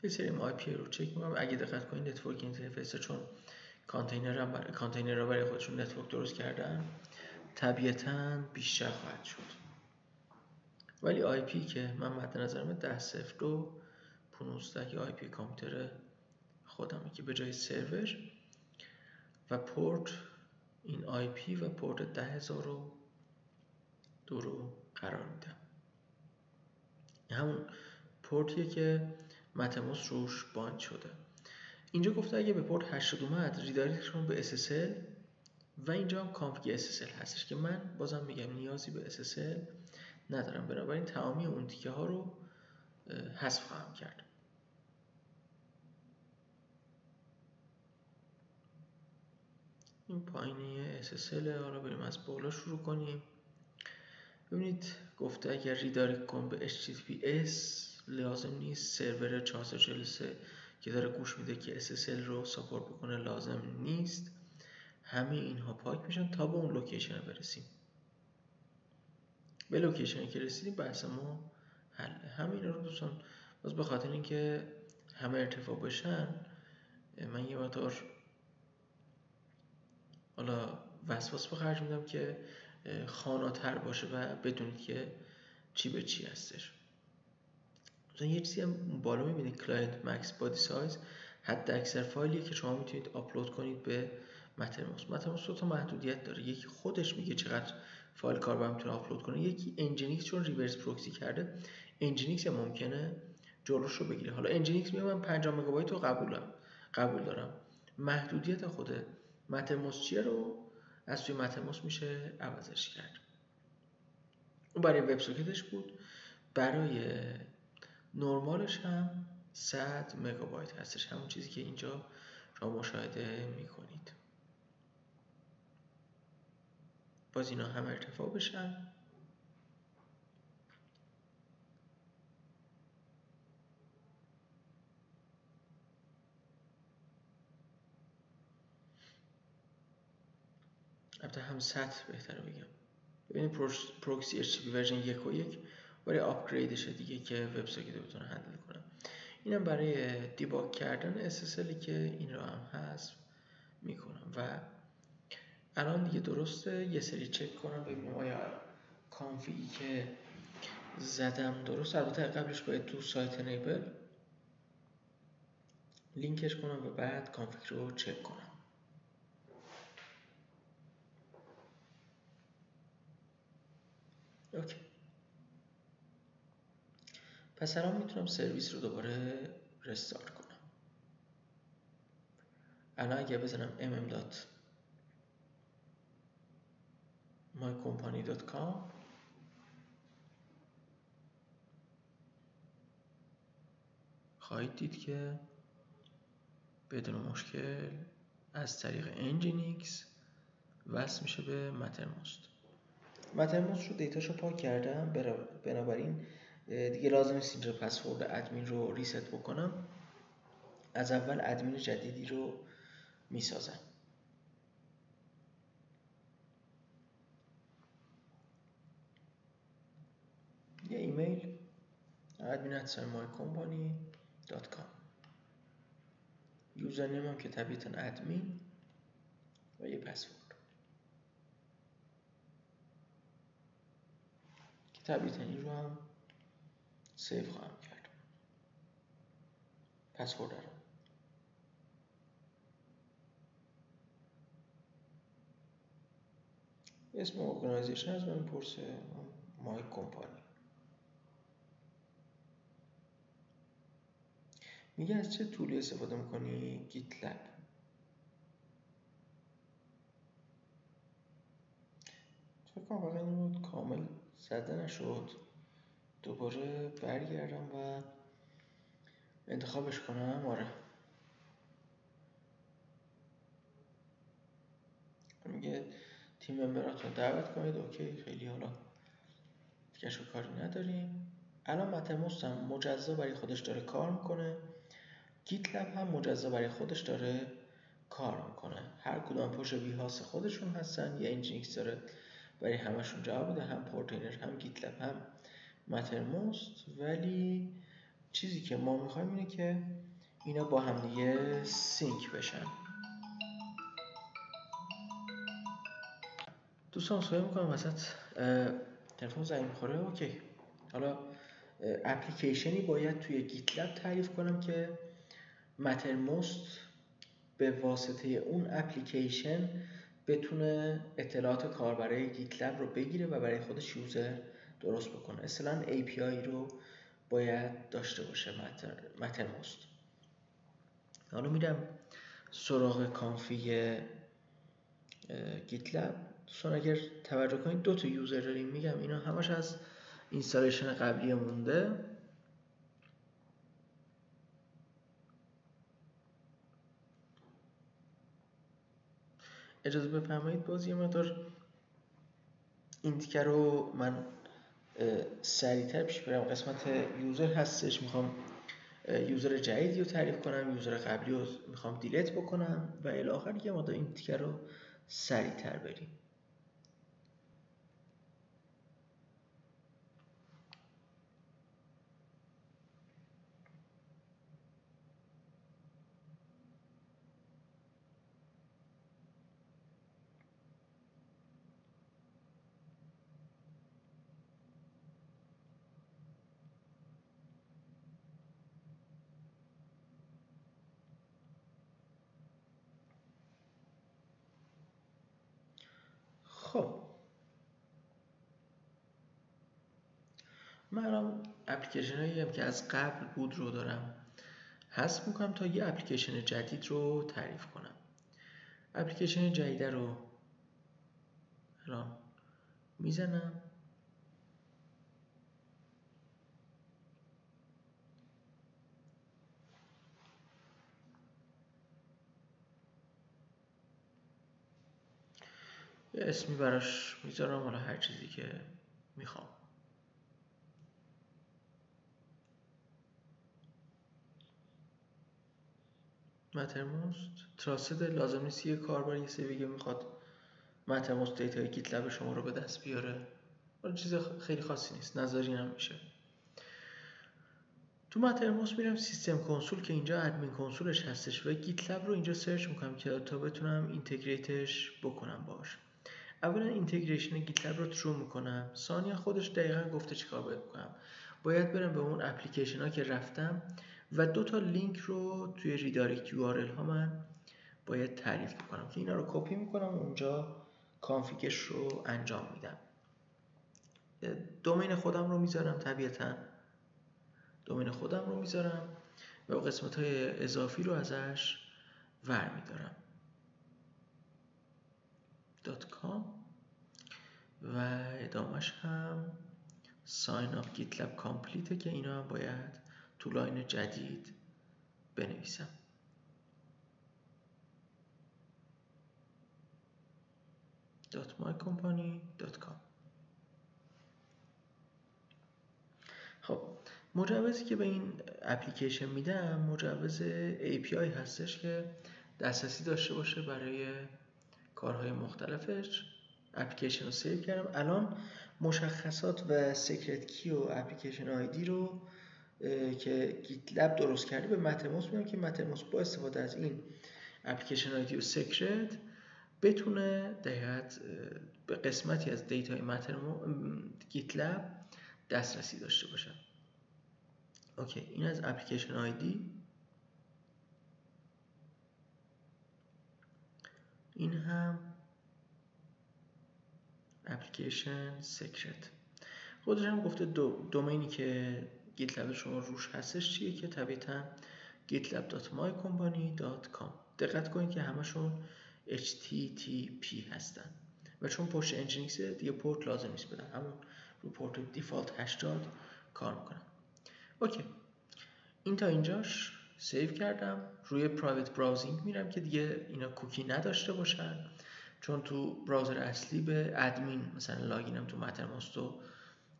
یه سری IP رو چک میکنم. اگه دقت کنید نتورک اینترفیس چون کانتینر را برای خودشون نتورک درست کردن طبیعتاً بیشتر خواهد شد، ولی IP که من مد نظرم 10.02.15 که IP کامپیوتر خودمه که به جای سرور و پورت این IP و پورت 10,002 رو قرار میدم. همون پورتیه که متموس روش باند شده. اینجا گفته اگه به پورت 80 اومد ریدایرکت کنم به SSL و اینجا هم کانفیگ SSL هستش که من بازم میگم نیازی به SSL ندارم، بنابراین تمامی اون تیکه ها رو حذف خواهم کرد. این پایینی SSL. حالا بریم از بالا شروع کنیم. ببینید گفته اگر ریدایرکت کن به HTTPS لازم نیست، سرور 443 که داره گوش میده که SSL رو ساپورت بکنه لازم نیست. همه اینها پاک میشن تا به اون لوکیشن برسیم. به لوکیشنی که رسیدیم بحث ما حل. همین رو دوستان باز به خاطر اینکه همه ارتفاع بشن من یه مقدار حالا وسواس به خرج میدم که خاناتر باشه و بدونید که چی به چی هستش. مثلا یه چیزی هم بالا میبینید کلاینت مکس بادی سایز، حد اکثر فایلیه که شما میتونید آپلود کنید به مترموس. دو تا محدودیت داره، یکی خودش میگه چقدر فایل کاربر میتونه آپلود کنه، یکی انجینیکس چون ریورس پروکسی کرده انجینیکس ممکنه جلوش رو بگیره. حالا انجینیکس میگه من 50 مگابایت رو قبول دارم. محدودیت خود مترموس چیه رو از توی مترموس میشه عوضش کرد. اون برای وب ساکتش بود، برای نرمالش هم 100 مگابایت هستش، همون چیزی که اینجا شما مشاهده میکنید. باز اینا هم ارتفاع بشن. البته هم سطح بهتره بگم. ببینید پروکسی HTTP ورژن 1.1 برای آپگریدشه دیگه که وب ساکت بتونه هندل کنه. اینم برای دیباگ کردن SSLی که این رو هم حذف میکنم و الان دیگه درسته. یه سری چک کنم ببینم آیا کانفیگی که زدم درست. البته قبلش باید تو سایت نیبل لینکش کنم و بعد کانفیگ رو چک کنم. اوکی. پس الان میتونم سرویس رو دوباره رستارت کنم. الان اگه بزنم mm.mycompany.com خواهید دید که بدون مشکل از طریق Nginx وصل میشه به مترموست. مترموست رو دیتاشو پاک کردم، بنابراین دیگه لازم نیست اینجا پسورد ادمین رو ریست بکنم. از اول ادمین جدیدی رو میسازم. یه ایمیل admin@mycompany.com، یوزرنیم هم که طبیعتاً ادمین و یه پسورد که طبیعتاً این رو هم سیو خواهم کرد. پسورد رو اسم ارگانایزیشن از من میپرسه، مای کمپانی. میگه از چه تولی استفاده میکنی؟ گیت لب. فکر کنم فقط این رو کامل زده نشد. دوباره برگردم و انتخابش کنم. آره میگه تیم ممبراتون دعوت کنید. اوکی، خیلی حالا دیگه کاری نداریم. الان مترموست هم مجزا برای خودش داره کار میکنه، گیت لب هم مجزا برای خودش داره کار میکنه. هر کدوم پشت ویهاس خودشون هستن. یه Nginx داره برای همشون جواب بده، هم پورتینر، هم گیت لب، هم مترموست. ولی چیزی که ما میخوایم اینه که اینا با هم دیگه سینک بشن. دوستان سوال میکنم وسط تلفن زنگ میخوره. اوکی، حالا اپلیکیشنی باید توی گیت لب تعریف کنم که مترموست به واسطه اون اپلیکیشن بتونه اطلاعات کاربرای گیت لب رو بگیره و برای خودش یوزر درست بکنه. اصلا API رو باید داشته باشه مترموست. حالا میرم سراغ کانفیگ گیت لب. دوستان اگر توجه کنید 2 تا یوزر داریم. میگم اینا همش از اینستالیشن قبلی مونده. اجازه بفرمایید باز یه مقدار این تیکه رو من سریعتر پیش برم. قسمت یوزر هستش، میخوام یوزر جدیدی رو تعریف کنم، یوزر قبلی رو میخوام دیلیت بکنم و الی آخر یه مقدار این تیکه رو سریعتر بریم. خب من الان اپلیکیشن هایی هم که از قبل بود رو دارم حذف میکنم تا یه اپلیکیشن جدید رو تعریف کنم. اپلیکیشن جدید رو الان میزنم. یه اسمی براش میذارم، حالا هر چیزی که میخوام. مترموست تراست لازم نیست یه کاربر یه سری بگه میخواد مترموست دیتای گیت لب شما رو به دست بیاره. چیز خیلی خاصی نیست، نظری هم میشه. تو مترموس میرم سیستم کنسول که اینجا ادمین کنسولش هستش و گیت لب رو اینجا سرچ میکنم که تا بتونم اینتگریتش بکنم باش. اولا اینتگریشن گیت لب رو ترو میکنم، ثانیا خودش دقیقا گفته چیکار باید بکنم. باید برم به اون اپلیکیشن ها که رفتم و 2 تا لینک رو توی ریدایرکت URL ها من باید تعریف بکنم که اینا رو کپی میکنم و اونجا کانفیگش رو انجام میدم. دومین خودم رو میذارم، طبیعتاً دومین خودم رو میذارم و قسمت های اضافی رو ازش ور میدارم .com و ادامهش هم sign up GitLab complete که اینا هم باید تو لاین جدید بنویسم. .mycompany.com. خب مجوزی که به این اپلیکیشن میدم مجوز API هستش که دسترسی داشته باشه برای کارهای مختلفش. اپلیکیشن رو سیو کردم. الان مشخصات و سیکرت کی و اپلیکیشن آیدی رو که گیت لب درست کرده به مترموس میدم که مترموس با استفاده از این اپلیکیشن آیدی و سیکرت بتونه دقیقاً به قسمتی از دیتای گیت لب دسترسی داشته باشه. اوکی، این از اپلیکیشن آیدی. این هم اپلیکیشن سیکرت. خودش هم گفته دومینی که گیت لب شما روش هستش چیه که طبیعتاً gitlab.mycompany.com. دقت کنید که همشون HTTP هستن و چون پشت انجینکس دیگه پورت لازم نیست بدن، همون رو پورت دیفالت 80 کار میکنم. اوکی، این تا اینجاش سیو کردم. روی پرایوت براوزینگ میرم که دیگه اینا کوکی نداشته باشن، چون تو براوزر اصلی به ادمین مثلا لاگینم تو مترموس و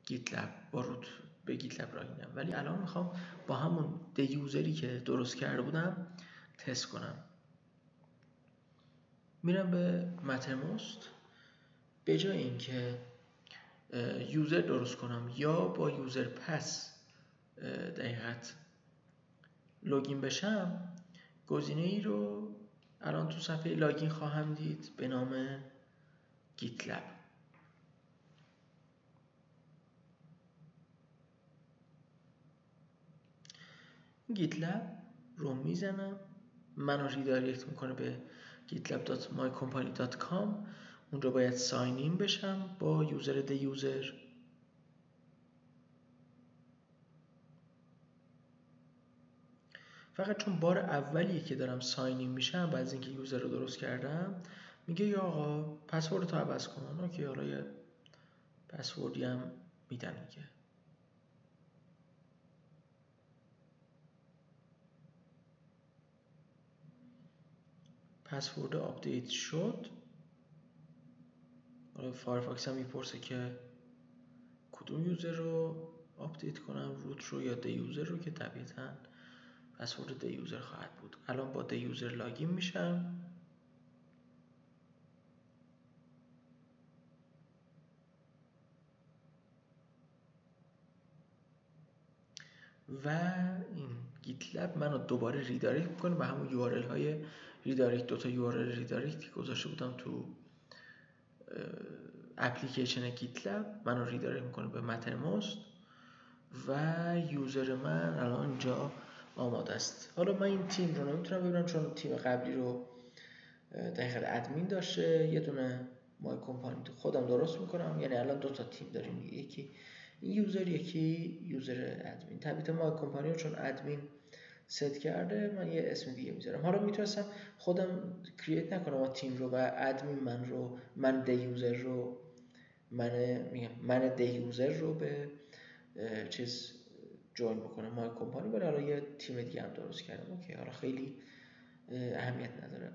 گیت لب با روت به گیت لب لاگینم، ولی الان میخوام با همون دیوزری که درست کرده بودم تست کنم. میرم به مترموس، به جای اینکه یوزر درست کنم یا با یوزر پس دقیقاً لوگین بشم، گزینه ای رو الان تو صفحه لاگین خواهم دید به نام گیت لب. گیت لب رو میزنم، منو ریدایرکت میکنه به gitlab.mycompany.com. اونجا باید ساین این بشم با یوزر د یوزر. فقط چون بار اولیه که دارم ساین این میشم بعد از اینکه یوزر رو درست کردم میگه یا آقا پسورد تو عوض کن. اوکی، حالا یه پسوردی هم میدم دیگه. پسورد آپدیت شد. حالا فایرفاکس هم میپرسه که کدوم یوزر رو آپدیت کنم، روت رو یا د یوزر رو، که طبیعتاً پسورد د یوزر خواهد بود. الان با د یوزر لاگین میشم و این گیت لب منو دوباره ریدایرکت میکنه به همون URL های ریدایرکت. 2 تا URL ریدایرکت که گذاشته بودم تو اپلیکیشن گیت لب منو ریدایرکت میکنه به مترموس و یوزر من الان اینجا آماده است. حالا من این تیم رو نمیتونم ببینم چون تیم قبلی رو دقیقاً ادمین داشته. یه دونه مای کمپانی خودم درست میکنم، یعنی الان 2 تا تیم داریم، یکی یوزر یکی یوزر ادمین. طبیعتا مای کمپانی رو چون ادمین ست کرده من یه اسم دیگه میذارم. حالا میتونستم خودم کرییت نکنم و تیم رو و ادمین من د یوزر رو من د یوزر رو به چیز جوین بکنم مای کمپانی، ولی حالا یه تیم دیگه هم درست کردم. اوکی، حالا خیلی اهمیت نداره.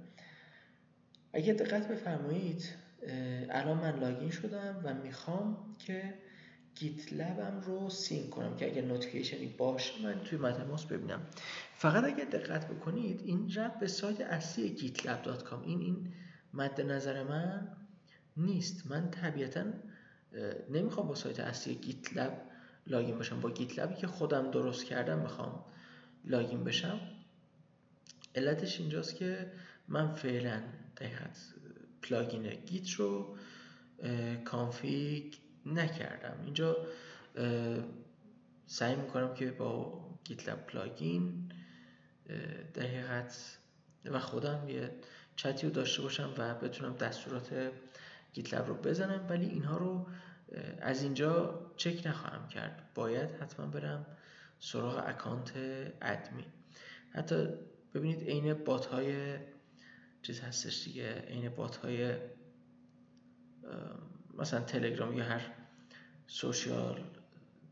اگه دقت بفرمایید الان من لاگین شدم و میخوام که گیت لبم رو سینک کنم که اگر نوتیفیکیشنی باشه من توی مترموس ببینم. فقط اگر دقت بکنید این ربط به سایت اصلی gitlab.com این مد نظر من نیست. من طبیعتاً نمیخوام با سایت اصلی گیت لب لاگین بشم با گیت لبی که خودم درست کردم میخوام لاگین بشم. علتش اینجاست که من فعلا دقیقاً پلاگین گیت رو کانفیگ نکردم. اینجا سعی میکنم که با گیت لب پلاگین در حقیقت و خودم یه چتی رو داشته باشم و بتونم دستورات گیت لب رو بزنم، ولی اینها رو از اینجا چک نخواهم کرد. باید حتما برم سراغ اکانت ادمین. حتی ببینید عین بات های چیز هستش دیگه، عین بات های مثلا تلگرام یا هر سوشیال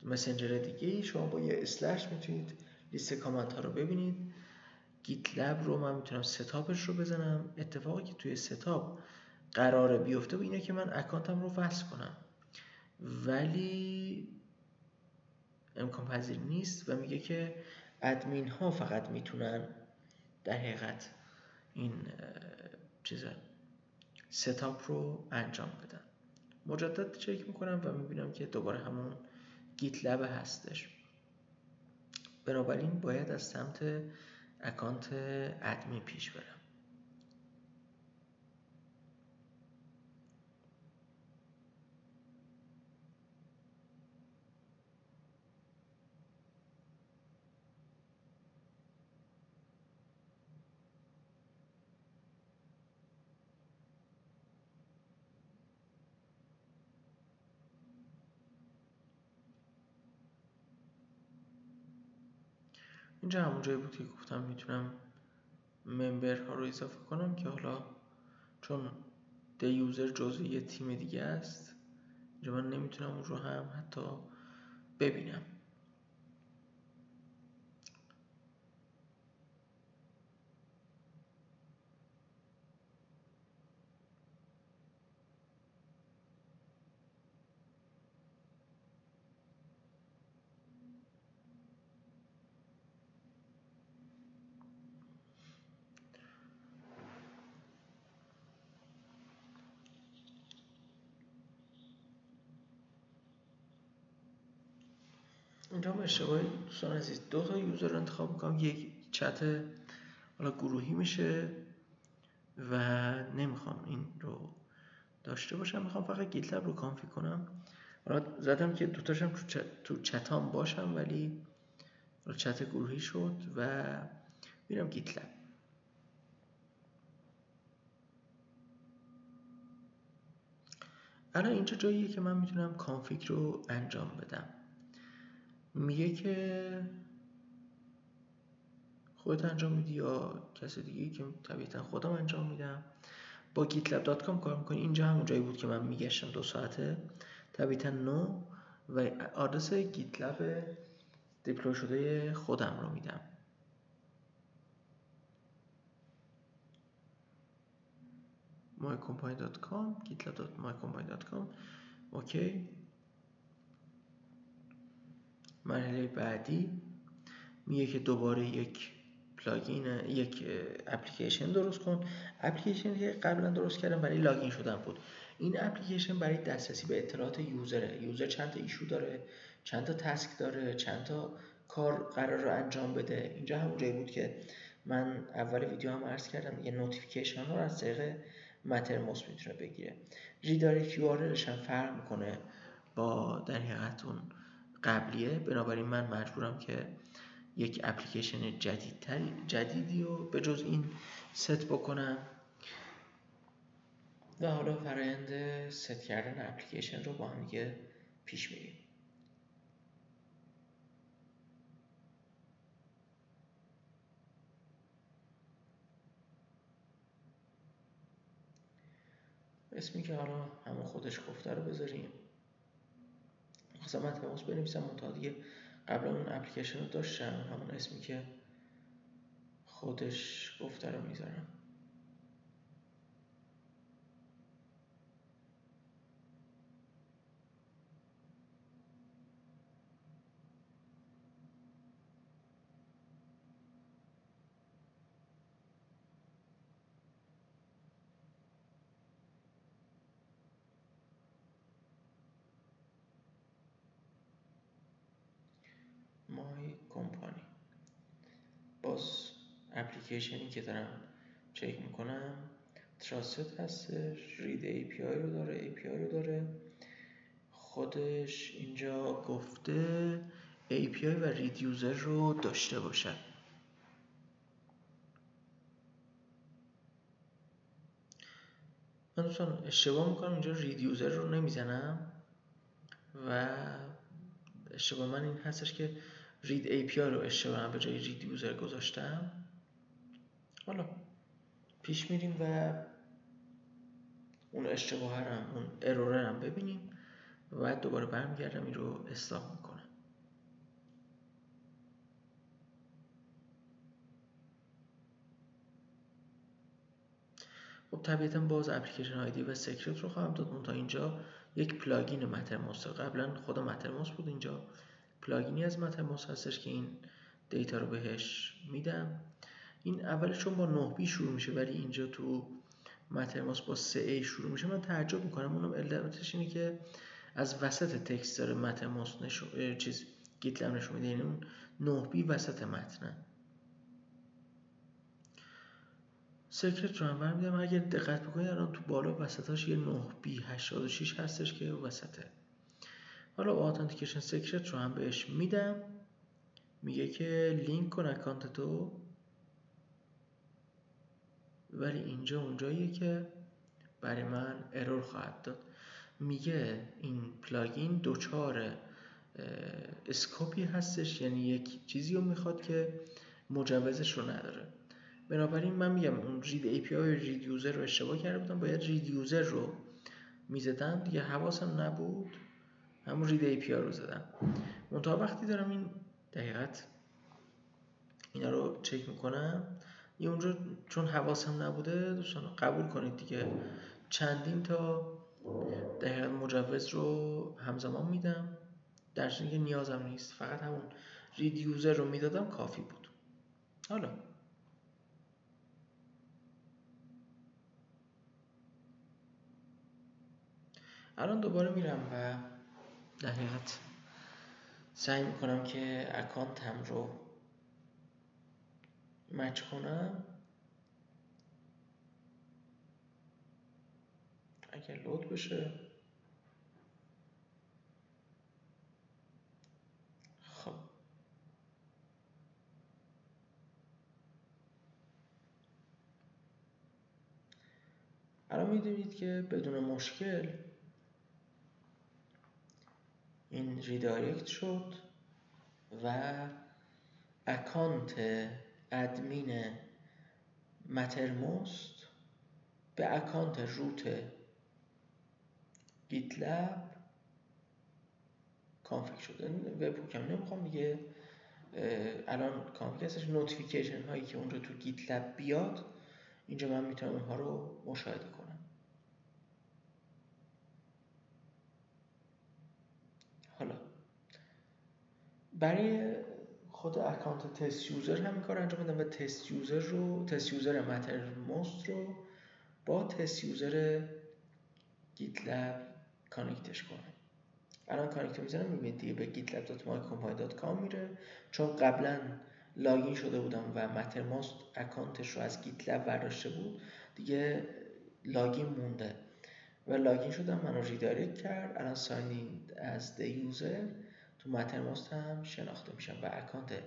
مسنجر دیگه، شما با یه اسلش میتونید لیست کامنت ها رو ببینید. گیت لب رو من میتونم ستاپش رو بزنم. اتفاقی که توی ستاپ قراره بیفته و اینه که من اکانتم رو وصل کنم، ولی امکان پذیر نیست و میگه که ادمین ها فقط میتونن در حقیقت این چیزا ستاپ رو انجام بدن. مجدد چک میکنم و میبینم که دوباره همون گیت لب هستش. بنابراین باید از سمت اکانت ادمین پیش برم. اینجا همون جایی بود که گفتم میتونم ممبر ها رو اضافه کنم که حالا چون دی یوزر جزو یه تیم دیگه است، اینجا من نمیتونم اون رو هم حتی ببینم. اینجا هم اشتباهی دوستان عزیز، 2 تا یوزر رو انتخاب میکنم، یک چت حالا گروهی میشه و نمیخوام این رو داشته باشم، میخوام فقط گیت لب رو کانفیگ کنم. حالا زدم که دوتاشم تو چتام باشم، ولی چت گروهی شد و میرم گیت لب. الان اینجا جاییه که من میتونم کانفیگ رو انجام بدم. میگه که خودت انجام میدی یا کسی دیگه، که طبیعتا خودم انجام میدم. با gitlab.com کار میکنی. اینجا همون جایی بود که من میگشتم 2 ساعته، طبیعتا نو، و آدرس گیتلب دیپلوی شده خودم رو میدم. mycompany.com gitlab.mycompany.com. اوکی. مرحله بعدی میگه که دوباره یک پلاگین، یک اپلیکیشن درست کن. اپلیکیشنی که قبلا درست کردم برای لاگین شدن بود. این اپلیکیشن برای دسترسی به اطلاعات یوزره. یوزر چند تا ایشو داره، چند تا تسک داره، چند تا کار قرار رو انجام بده. اینجا همون جایی بود که من اول ویدیو هم عرض کردم، یه نوتیفیکیشن ها رو از طریق مترموس میتونه بگیره. ریدایرکت یو آر الش هم فرق میکنه با در حقیقت اون قبلیه. بنابراین من مجبورم که یک اپلیکیشن جدیدی رو به جز این ست بکنم و حالا فرآیند ست کردن اپلیکیشن رو با هم دیگه پیش میریم. اسمی که حالا همون خودش گفته رو بذاریم. خواستم من تماس بنویسم منتها دیگه قبلا اون اپلیکیشن رو داشتم، همون اسمی که خودش گفته رو میذارم. اپلیکیشنی که دارم چک میکنم تراست هستش، رید API رو داره، API رو داره. خودش اینجا گفته API و رید یوزر رو داشته باشه. من دوستان اشتباه میکنم اینجا رید یوزر رو نمیزنم و اشتباه من این هستش که رید API رو اشتباه به جای رید یوزر گذاشتم. حالا پیش میریم و اون اشتباه هم اون ارور هم ببینیم و بعد دوباره برمیگردم این رو اصلاح میکنم. خب طبیعتا باز اپلیکیشن آیدی و سکرت رو خواهم داد. تا اینجا یک پلاگین مترموس، قبلا خود مترموس بود، اینجا پلاگینی از مترموس هستش که این دیتا رو بهش میدم. این اولش چون با 9B شروع میشه ولی اینجا تو مترموس با 3A شروع میشه، من تعجب میکنم. اونم علتش اینه که از وسط تکست داره مترموس گیتلب نشون میده، یعنی اون 9B وسط متنه. سکرت رو هم برمیدم. اگر دقت بکنید الان تو بالا وسطاش یه 9B86 هستش که وسطه. حالا اتنتیکیشن سکرت رو هم بهش میدم، میگه که لینک کن اکانت تو، ولی اینجا اونجاییه که برای من ارور خواهد داد. میگه این پلاگین دوچار اسکوپی هستش، یعنی یک چیزی رو میخواد که مجوزش رو نداره. بنابراین من میگم اون رید API و رید یوزر رو اشتباه کرده بودم، باید رید یوزر رو میزدم دیگه، حواسم نبود، همون رید API رو زدم. منتها وقتی دارم این دقیقت اینا رو چک میکنم، یه اونجا چون حواسم نبوده دوستان قبول کنید دیگه، چندین تا دقیقا مجوز رو همزمان میدم، در صورتی که نیازم نیست، فقط همون رید یوزر رو میدادم کافی بود. حالا الان دوباره میرم و در حقیقت سعی میکنم که اکانتم رو مچ کنم. اگر لود بشه. خب الان میدونید که بدون مشکل این ریدایرکت شد و اکانت ادمین مترموست به اکانت روت گیتلب کانفیگ شده. وب کم نمیخوام دیگه، الان کانفیگ هستش. نوتیفیکیشن هایی که اونجا تو گیتلب بیاد اینجا من میتونم اونها رو مشاهده کنم. حالا برای خود اکانت تست یوزر هم این کار انجام بدم و تست یوزر مترموست رو با تست یوزر گیتلب کانکتش کنم. الان کانکت میزنم، میبینید دیگه به gitlab.mycompile.com میره، چون قبلا لاگین شده بودم و مترموست اکانتش رو از گیتلب برداشته بود، دیگه لاگین مونده و لاگین شدم، منو ریدایرکت کرد. الان ساینینگ از دی یوزر تو مترموست هم شناخته میشم و اکانت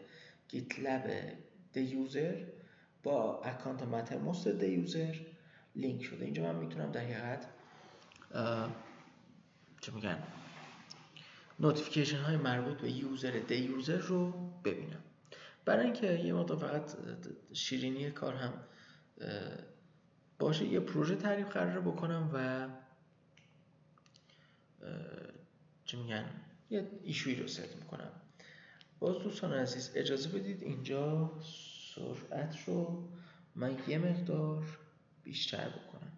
گیتلب دی یوزر با اکانت مترموست دی یوزر لینک شده. اینجا من میتونم در حقیقت چه میگن نوتیفیکیشن های مربوط به یوزر دی یوزر رو ببینم. برای اینکه یه مقدار فقط شیرینی کار هم باشه، یه پروژه تعریف قراره بکنم و چه میگن یه ایشویی رو ست میکنم. باز دوستان عزیز اجازه بدید اینجا سرعت رو من یه مقدار بیشتر بکنم.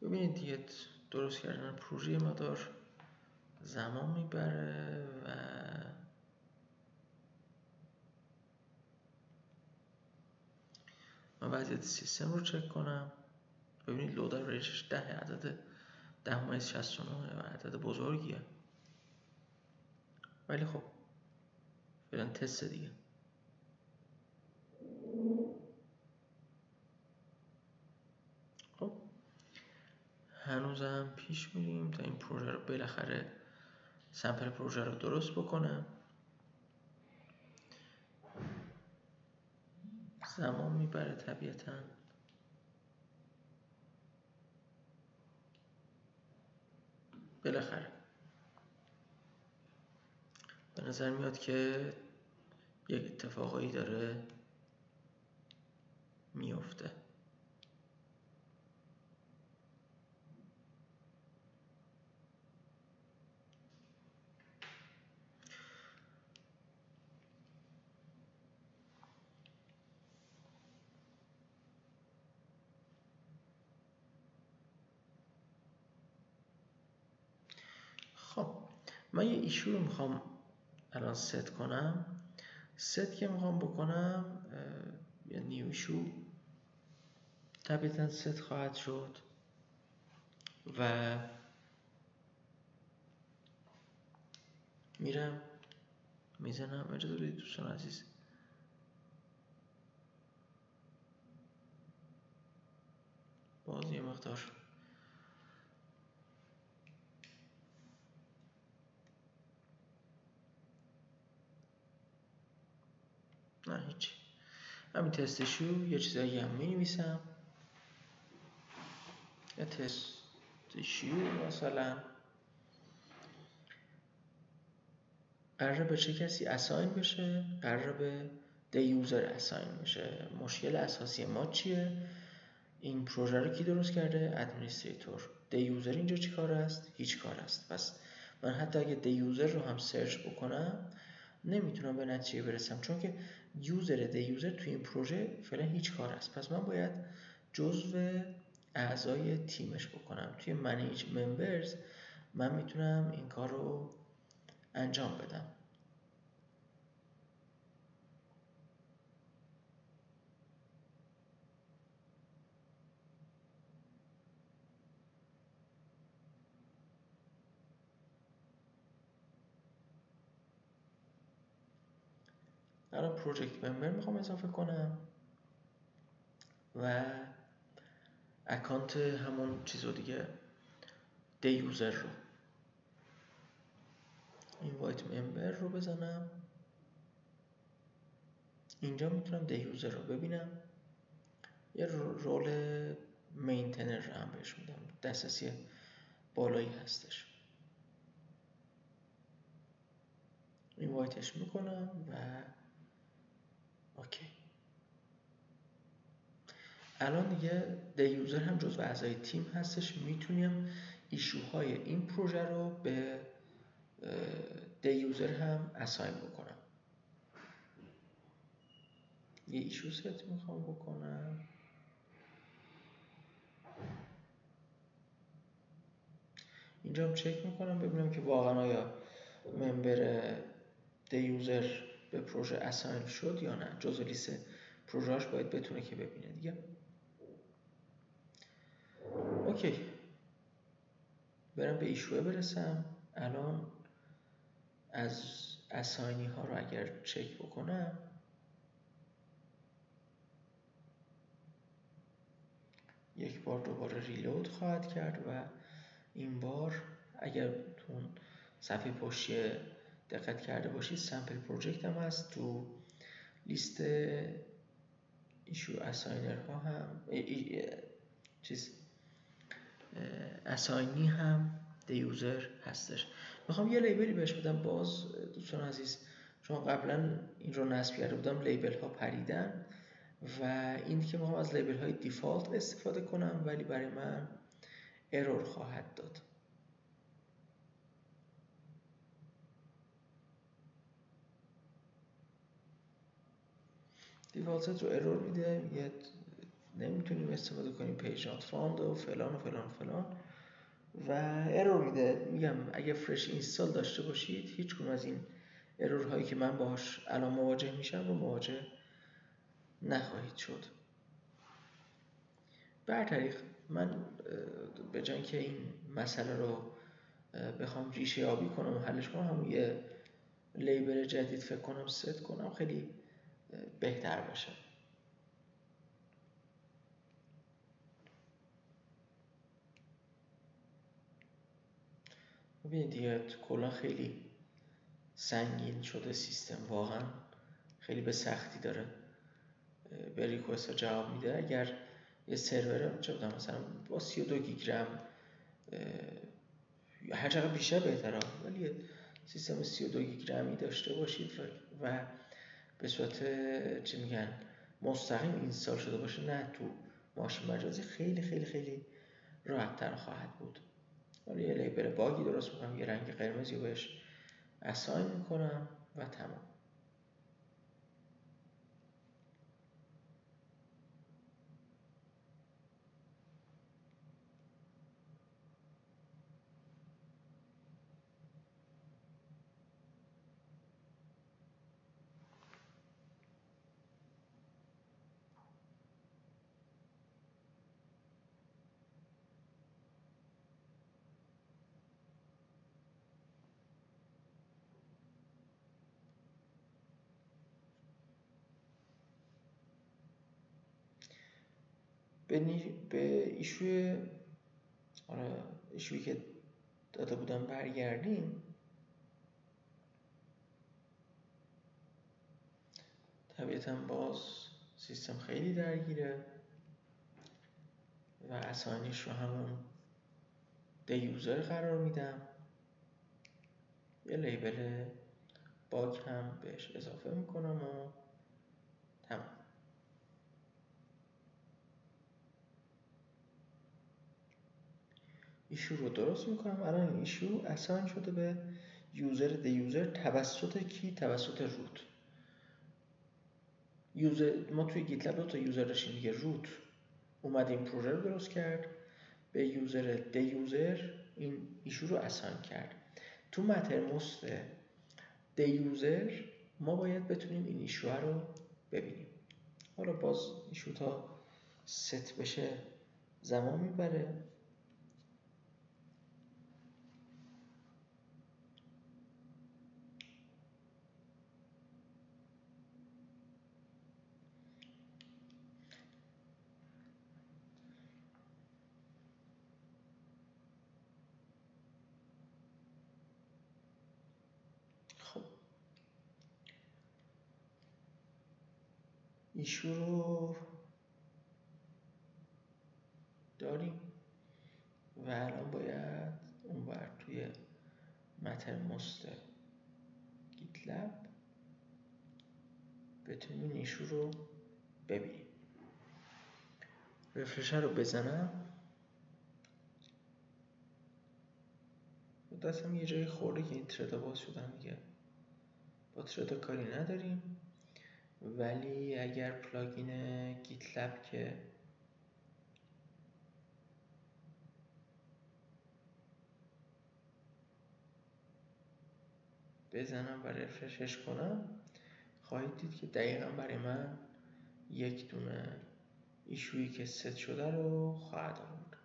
ببینید دیگه درست کردن پروژه مقدار زمان میبره و من وضعیت سیستم رو چک کنم. ببینید لودر ریشش 10 عدد 10-69 و عدد بزرگیه، ولی خب فعلا تست دیگه. خب هنوزم پیش میریم تا این پروژه رو بالاخره سمپل پروژه رو درست بکنم. زمان میبره طبیعتاً. بالاخره به نظر میاد که یک اتفاقایی داره میفته. خب من یه ایشو رو میخوام الان ست کنم. ست که میخوام بکنم یه نیو ایشو طبیعتاً ست خواهد شد و میرم میزنم. اجازه بدید دوستان عزیز، باز یه مقدار نه هیچی، همین تست شو یه چیزایی هم مینویسم. یه تست شو مثلا قراره به چه کسی اساین بشه؟ قراره به دیوزر اساین بشه. مشکل اساسی ما چیه؟ این پروژه رو کی درست کرده؟ ادمنستریتور. دیوزر اینجا چی کار است؟ هیچ کار است. پس من حتی اگه دیوزر رو هم سرچ بکنم نمیتونم به نتیجه برسم، چون که دیوزر توی این پروژه فعلا هیچ کار است. پس من باید جزو اعضای تیمش بکنم. توی منیج ممبرز من میتونم این کار رو انجام بدم. الان پروژکت ممبر میخوام اضافه کنم و اکانت همون چیزو دیگه دیوزر رو اینوایت ممبر رو بزنم. اینجا میتونم دیوزر رو ببینم. یه رول مینتینر رو هم بهش میدم، دسترسی بالایی هستش. اینوایتش میکنم و اوکی. الان دیگه دیوزر هم جزو اعضای تیم هستش. میتونیم ایشوهای این پروژه رو به دیوزر هم اساین بکنم. یه ایشو ست میخوام بکنم. اینجا هم چک میکنم ببینم که واقعا آیا ممبر دیوزر به پروژه اساین شد یا نه. جزو لیست پروژه‌اش باید بتونه که ببینه دیگه. اوکی، برم به ایشوه برسم. الان از اساینی ها رو اگر چک بکنم یک بار دوباره ریلود خواهد کرد و این بار اگر تو صفحه پشتی دقت کرده باشید سمپل پروژکت هم هست. تو لیست ایشو اساینر ها هم اساینی هم دیوزر هستش. میخوام یه لیبلی بهش بدم. باز دوستان عزیز، چون قبلا این رو نصب کرده بودم لیبل ها پریدن و این که میخوام از لیبل های دیفالت استفاده کنم، ولی برای من ارور خواهد داد. دیفالت رو ارور میده، یه نمیتونیم استفاده کنیم پیج نات فاند و فلان و فلان و فلان و ارور میده. میگم اگه فرش اینستال داشته باشید هیچ کدوم از این ارورهایی که من باهاش الان مواجه میشم رو مواجه نخواهید شد. به هر طریق من به جای اینکه این مسئله رو بخوام ریشه یابی کنم و حلش کنم، همون یه لیبل جدید فکر کنم ست کنم خیلی بهتر باشه. ببینید دیگه کلا خیلی سنگین شده سیستم، واقعا خیلی به سختی داره به ریکوست ها جواب میده. اگر یه سرور چه بودم مثلا با 32 گیگ رم، هر چقدر بیشتر بهتره، ولی یه سیستم 32 گیگ رمی داشته باشید و به صورت چی میگن مستقیم اینستال شده باشه، نه تو ماشین مجازی، خیلی خیلی خیلی راحت تر خواهد بود. حالا یه لیبل باگی درست میکنم، یه رنگ قرمزی رو بهش اساین میکنم و تمام. به ایشوی که داده بودم برگردیم. طبیعتاً باز سیستم خیلی درگیره و اساینیش رو همون دیوزر قرار میدم، یه لیبل باگ هم بهش اضافه میکنم و تمام. ایشو رو درست میکنم. الان این ایشو اساین شده به یوزر دیوزر توسط کی؟ توسط روت. ما توی گیت لب 2 تا یوزر داشتیم دیگه. روت اومد این پروژه رو درست کرد، به یوزر دیوزر این ایشو رو اساین کرد. تو مترموست دیوزر ما باید بتونیم این ایشو رو ببینیم. حالا باز ایشو تا ست بشه زمان میبره. خب ایشو رو داریم و الان باید اونور توی مترموست گیت لب بتونیم ایشو رو ببینیم. رفرشر رو بزنم، دستم یه جایی خورده که این تردا باز شدن دیگه. با تردا کاری نداریم، ولی اگر پلاگین گیت لب که بزنم و رفرشش کنم، خواهید دید که دقیقا برای من یک دونه ایشویی که ست شده رو خواهد آورد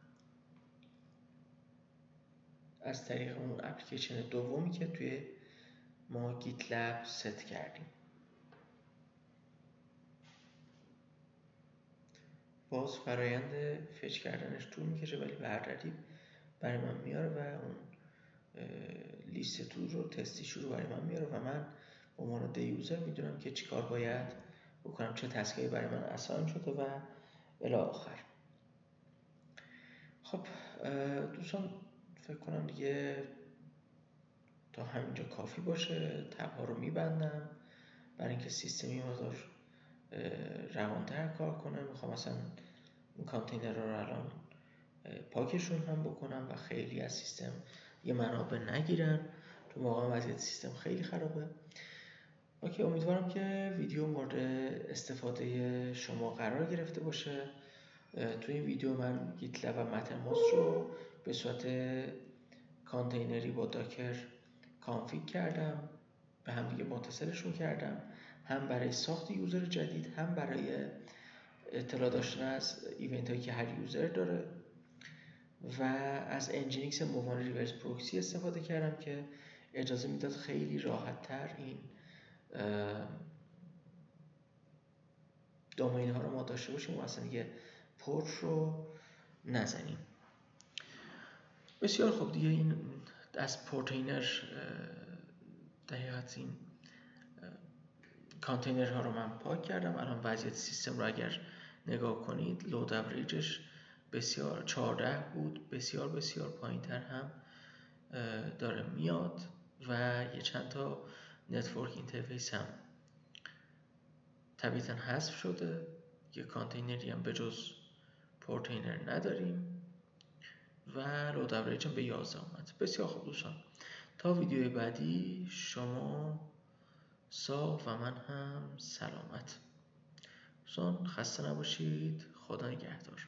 از طریق اون اپلیکیشن دومی که توی ما گیت لب ست کردیم. باز فرایند فچ کردنش طول میکشه، ولی به هر ترتیب برای من میاره و اون لیست تول رو تستیش رو برای من میاره و من به عنوان دیوزر میدونم که چیکار باید بکنم، چه تسکایی برای من اساین شده و الی آخر. خب دوستان فکر کنم دیگه تا همینجا کافی باشه. تب‌ها رو میبندم برای اینکه سیستمی مقدار روانتر کار کنه. میخوام مثلا این کانتینر رو الان پاکشون هم بکنم و خیلی از سیستم یه منابع نگیرن، تو واقعا وضعیت سیستم خیلی خرابه. امیدوارم که ویدیو مورد استفاده شما قرار گرفته باشه. تو این ویدیو من گیتلب و مترموس رو به صورت کانتینری با داکر کانفیگ کردم، به هم دیگه متصلشون کردم، هم برای ساخت یوزر جدید، هم برای اطلاع داشتن از ایونت هایی که هر یوزر داره. و از انجینیکس به عنوان ریورس پروکسی استفاده کردم که اجازه میداد خیلی راحت تر این دامین ها رو ما داشته باشیم و اصلا دیگه پورت رو نزنیم. بسیار خوب، دیگه این از پورتینر دقیقاً این کانتینر ها رو من پاک کردم. الان وضعیت سیستم رو اگر نگاه کنید، لود اوریجش بسیار 14 بود، بسیار بسیار پایین تر هم داره میاد و یه چند تا نتورک اینترفیس هم طبیعتاً حذف شده. یه کانتینری هم به جز پورتینر نداریم و لود اوریج هم به 11 اومد. بسیار خوب دوستان، تا ویدیوی بعدی شما سالم و من هم سلامت. دوستان خسته نباشید، خدا نگهدار.